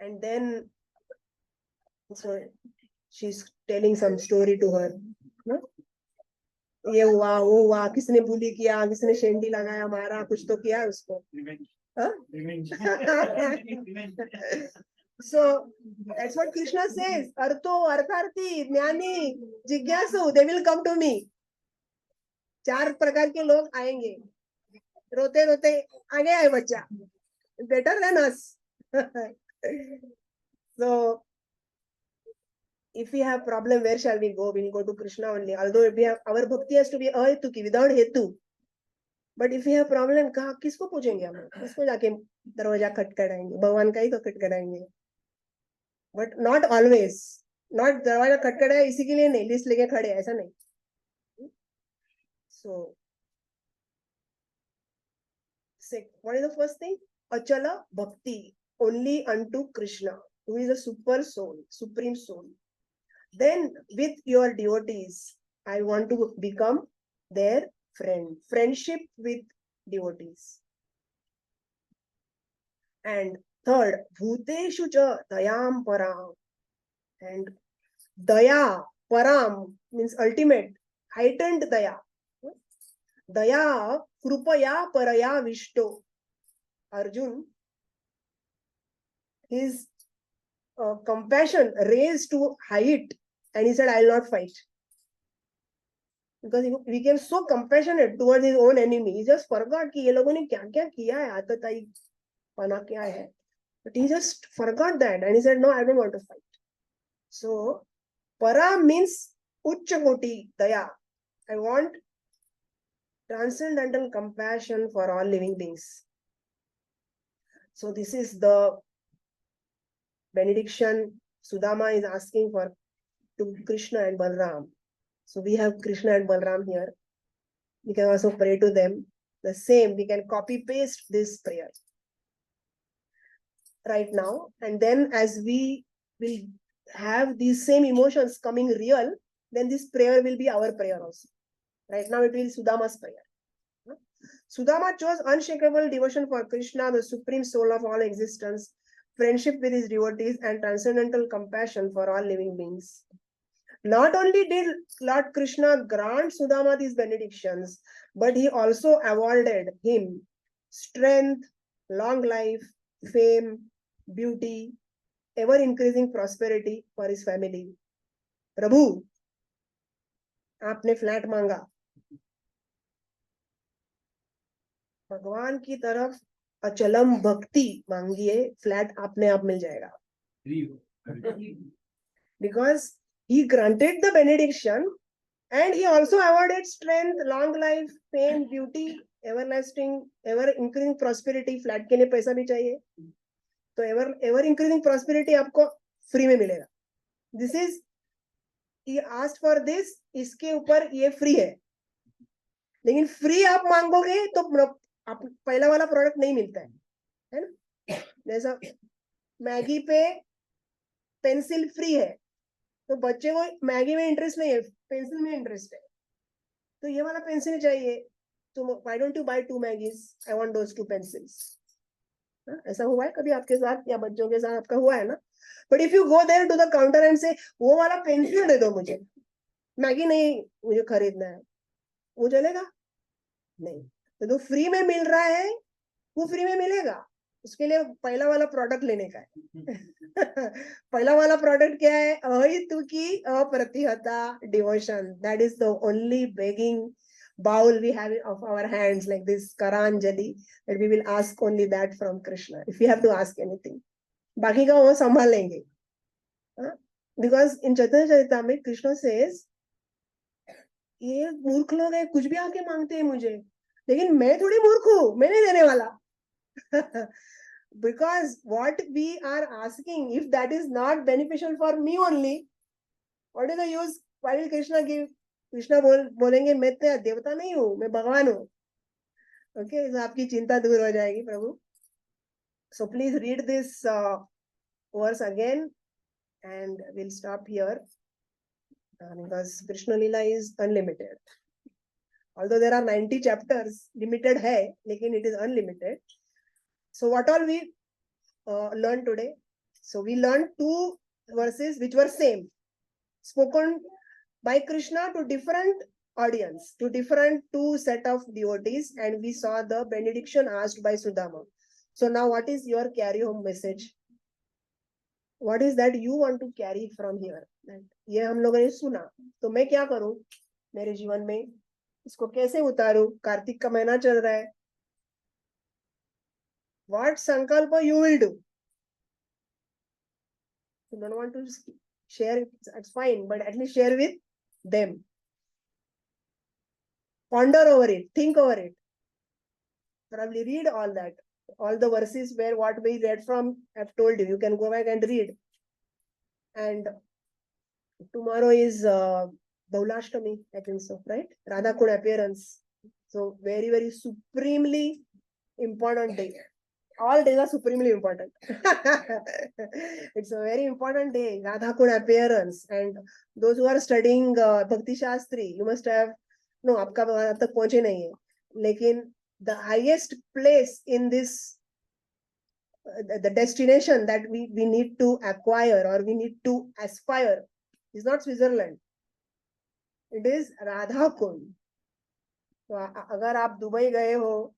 And then so she's telling some story to her. No? ये हुआ वो हुआ, किसने bully किया, किसने शेंडी लगाया, मारा, कुछ तो किया उसको. Huh? So that's what Krishna says. Artho, Artharthi, Jnani, Jigyasu, they will come to me. 4 प्रकार के लोग आएंगे. रोते रोते आ गया है बच्चा. Better than us. So if we have problem, where shall we go? We'll go to Krishna only. Although we have, our bhakti has to be ahetuki, without hetu. But if we have problem, कहाँ किसको पूछेंगे हम? किसको जाके दरवाजा खटखटाएंगे? भगवान का ही तो खटखटाएंगे. But not always. Not दरवाजा खटखटाए इसी के लिए नहीं, लिस्ट लेके खड़े ऐसा नहीं. So, what is the first thing? Achala bhakti, only unto Krishna, who is a super soul, supreme soul. Then with your devotees, I want to become their friend. Friendship with devotees. And third, bhuteshu cha dayam param. And daya, param means ultimate, heightened daya. Daya, krupaya paraya vishto. Arjun, his compassion raised to height, and he said, I will not fight. Because he became so compassionate towards his own enemy. He just forgot कि ये लोगों ने क्या क्या किया है, आतताई पना क्या है. But he just forgot that, and he said, no, I don't want to fight. So, para means uccha koti daya. I want transcendental compassion for all living beings. So this is the benediction Sudama is asking for to Krishna and Balram. So we have Krishna and Balram here. We can also pray to them. The same, we can copy paste this prayer right now. And then as we will have these same emotions coming real, then this prayer will be our prayer also. Right now it will be Sudama's prayer. Sudama chose unshakable devotion for Krishna, the supreme soul of all existence, friendship with his devotees, and transcendental compassion for all living beings. Not only did Lord Krishna grant Sudama these benedictions, but he also awarded him strength, long life, fame, beauty, ever-increasing prosperity for his family. Prabhu, आपने flat मांगा, भगवान की तरफ अचलम भक्ति मांगिए, flat आपने आप मिल जाएगा. Because he granted the benediction and he also awarded strength, long life, fame, beauty, everlasting, ever increasing prosperity. Flat के लिए पैसा भी चाहिए, तो ever increasing prosperity आपको फ्री में मिलेगा. This is, he asked for this, इसके ऊपर ये फ्री है. लेकिन फ्री आप मांगोगे तो आप पहला वाला प्रोडक्ट नहीं मिलता है ना. जैसा मैगी पे पेंसिल फ्री है, तो बच्चे को मैगी में इंटरेस्ट नहीं है, पेंसिल में इंटरेस्ट है, तो ये वाला पेंसिल चाहिए. तो why don't you buy 2 Maggies? I want those 2 pencils. ऐसा हुआ है कभी आपके साथ या बच्चों के साथ आपका हुआ है ना. But if you go there to the counter and say वो वाला पेंसिल दे दो मुझे, मैगी नहीं मुझे खरीदना है, वो चलेगा नहीं. तो फ्री में मिल रहा है वो फ्री में मिलेगा, उसके लिए पहला वाला प्रोडक्ट लेने का है. पहला वाला प्रोडक्ट क्या है? अहितुकी अप्रतिहता devotion. That is the only begging bowl we have of our hands, like this Karanjali, that we will ask only that from Krishna if we have to ask anything. बाकी का वो संभाल लेंगे. Because in Chaitanya Charitamrita, Krishna says, ये मूर्ख लोग हैं, कुछ भी आके मांगते हैं मुझे, लेकिन मैं थोड़ी मूर्ख हूँ, मैं नहीं देने वाला. Because what we are asking, if that is not beneficial for me only, what is the use? Why will Krishna give? Krishna बोलेंगे मैं तो देवता नहीं हूँ, मैं भगवान हूँ. Okay, so आपकी चिंता दूर हो जाएगी प्रभु. So please read this verse again, and we'll stop here because Krishna Lila is unlimited. Although there are 90 chapters, limited hai, lekin it is unlimited. So what all we learned today? So we learned 2 verses which were same, spoken by Krishna to different audience, to different 2 set of devotees, and we saw the benediction asked by Sudama. So now what is your carry home message? What is that you want to carry from here? ये हम लोगों ने सुना, तो मैं क्या करूं मेरे जीवन में, इसको कैसे उतारूं? कार्तिक का महीना चल रहा है. What sankalpa you will do? You don't want to share it, that's fine, but at least share with them. Ponder over it, think over it. Probably read all that. All the verses where what we read from, I've told you, you can go back and read. And tomorrow is Baulashtami, I think so, right? Radha Kund appearance. So very, very supremely important day. All days are supremely important. It's a very important day, Radha Kund appearance. And those who are studying Bhakti Shastri, you must have, no, आपका अब तक पहुंचे नहीं है. लेकिन the highest place in this, the destination that we need to acquire or we need to aspire is not Switzerland. It is Radha Kund. तो अगर आप दुबई गए हो,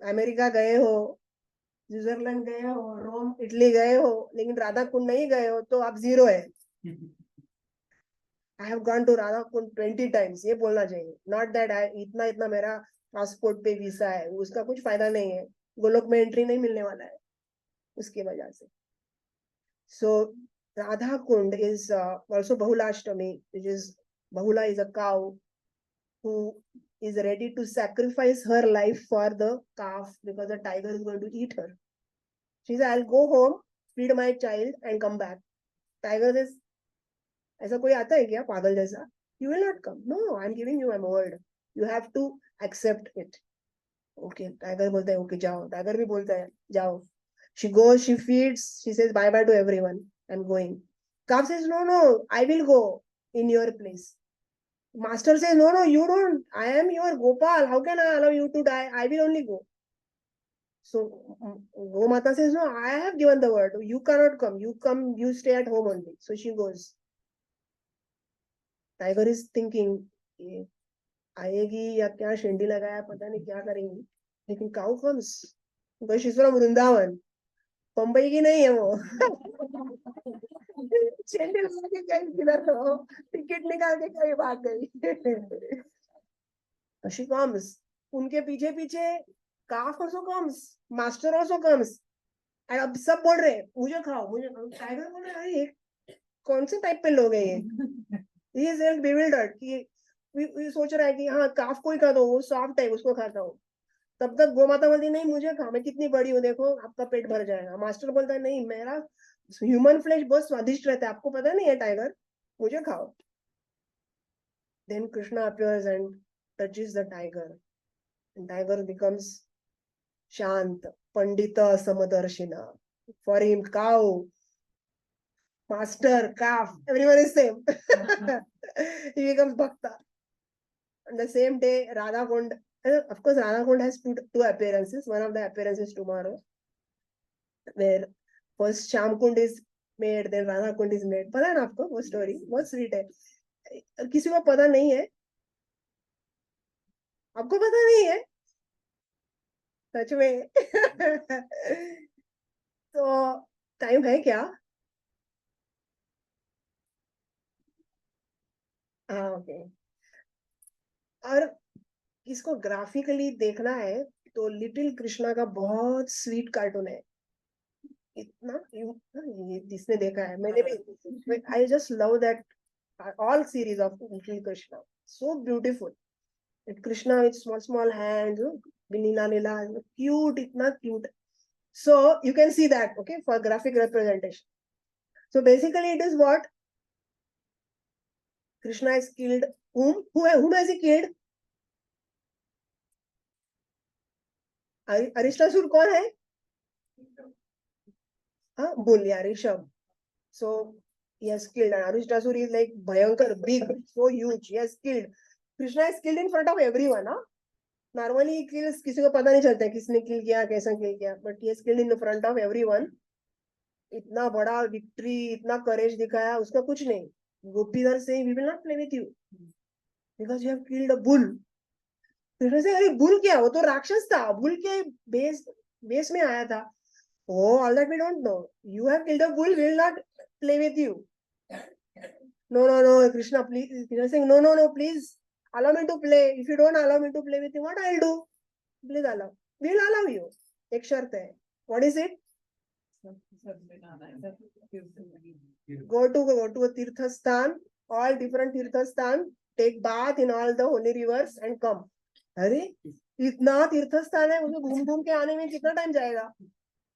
अमेरिका गए हो, स्विट्जरलैंड गए हो, रोम इटली गए हो, लेकिन राधा कुंड नहीं गए हो, तो आप जीरो है. I have gone to Radha Kund 20 times. ये बोलना चाहिए. Not that इतना मेरा पासपोर्ट पे वीसा है, उसका कुछ फायदा नहीं है. गोलोक में एंट्री नहीं मिलने वाला है उसकी वजह से. So Radha Kund is also Bahulashtami, which is Bahula is a cow who is ready to sacrifice her life for the calf because the tiger is going to eat her. She says, I'll go home, feed my child and come back. Tiger says, ऐसा कोई आता है क्या पागल जैसा? You will not come. No, I'm giving you my word. You have to accept it. Okay, tiger बोलता है okay जाओ. Tiger भी बोलता है जाओ. She goes, she feeds, she says bye bye to everyone. I'm going. Calf says no, I will go in your place. Master says no, you don't. I am your Gopal. How can I allow you to die? I will only go. So Gomata says no, I have given the word. You cannot come. You come. You stay at home only. So she goes. Tiger is thinking, आएगी या क्या शेंडी लगाया पता नहीं क्या करेंगी, लेकिन cow comes because she's from Vrindavan, Bombay की नहीं है वो. शेंडी लगा के कहीं किधर हो, टिकट निकाल के कहीं भाग गई. She comes, उनके पीछे पीछे calf also comes, master also comes, and अब सब बोल रहे मुझे खाओ मुझे. टाइगर बोल रहे अरे कौन से टाइप पे लोग हैं ये. He is bewildered कि सोच रहा है कि हाँ काफ को ही खा दो, वो सॉफ्ट है उसको खाता हूँ. तब तक गोमाता बोलती नहीं मुझे खा, मैं कितनी बड़ी हूँ देखो, आपका पेट भर जाएगा. मास्टर बोलता है नहीं मेरा ह्यूमन फ्लेश बहुत स्वादिष्ट रहता है, आपको पता नहीं है टाइगर, मुझे खाओ. Then Krishna appears and touches the tiger, and tiger becomes Shant, Pandita Samadarshina. For him, cow, master, calf, everyone is same. He becomes Bhakta. On the same day, Radha Kund, of course, Radha Kund has two appearances. One of the appearances tomorrow, where first Sham Kund is made, then Radha Kund is made. पता है ना आपको वो story? बहुत sweet है. किसी को पता नहीं है? आपको पता नहीं है? सच में? तो टाइम है क्या? हाँ ओके. और इसको ग्राफिकली देखना है तो लिटिल कृष्णा का बहुत स्वीट कार्टून है. इतना ये जिसने देखा है, मैंने भी, I just love that all series of Little Krishna, so beautiful. That Krishna with small hands, Nila Nila, cute, itna cute. So you can see that, okay, for graphic representation. So basically it is what Krishna has killed whom? Whom has he killed? Aristasur कौन है? हाँ, bull या Rishabh. So he has killed, and Aristasur is like bhayankar, big, so huge. He has killed. Krishna is killed in front of everyone. Huh? Normally he kills, किसी को पता नहीं चलता है किसने kill किया, कैसा kill किया. But he has killed in the front of everyone. इतना बड़ा victory, इतना courage दिखाया, उसका कुछ नहीं. Gopidhar saying, we will not play with you because you have killed a bull. Krishna से, अरे बुल क्या, वो तो राक्षस था, बुल के बेस में आया था. Oh, all that we don't know. You have killed a bull, we will not play with you. No, Krishna, please. Krishna saying, no, please allow me to play. If you don't allow me to play with you, what I'll do? Please allow. We will allow you. एक शर्त है. What is it? Go to a tirthasthan, all different tirthasthan, take bath in all the holy rivers and come. अरे इतना तीर्थस्थान है, उसमें घूम घूम के आने में कितना टाइम जाएगा?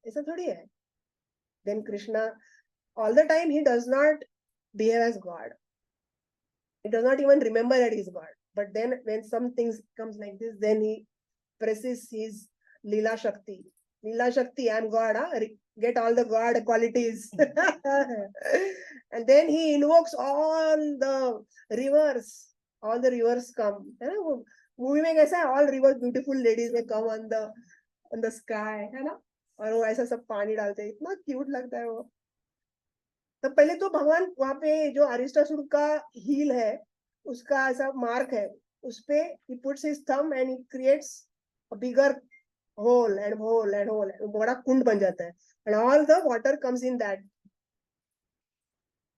ऐसा थोड़ी है. Then Krishna, all the time he does not behave as God. He does not even remember that he's God. But then when some things comes like this, then he presses his Leela Shakti. Leela Shakti, I'm God, huh? Get all the God qualities. And then he invokes all the rivers. All the rivers come. Movie में कैसा है? All rivers, beautiful ladies, they come on the sky, है ना? और वो ऐसा सब पानी डालते हैं, इतना क्यूट लगता है वो. तो पहले तो भगवान वहां पे जो अरिस्टासुर का हील है, उसका ऐसा मार्क है, उस पे he puts his thumb and he creates a bigger hole, बड़ा कुंड बन जाता है, and all the water comes in that.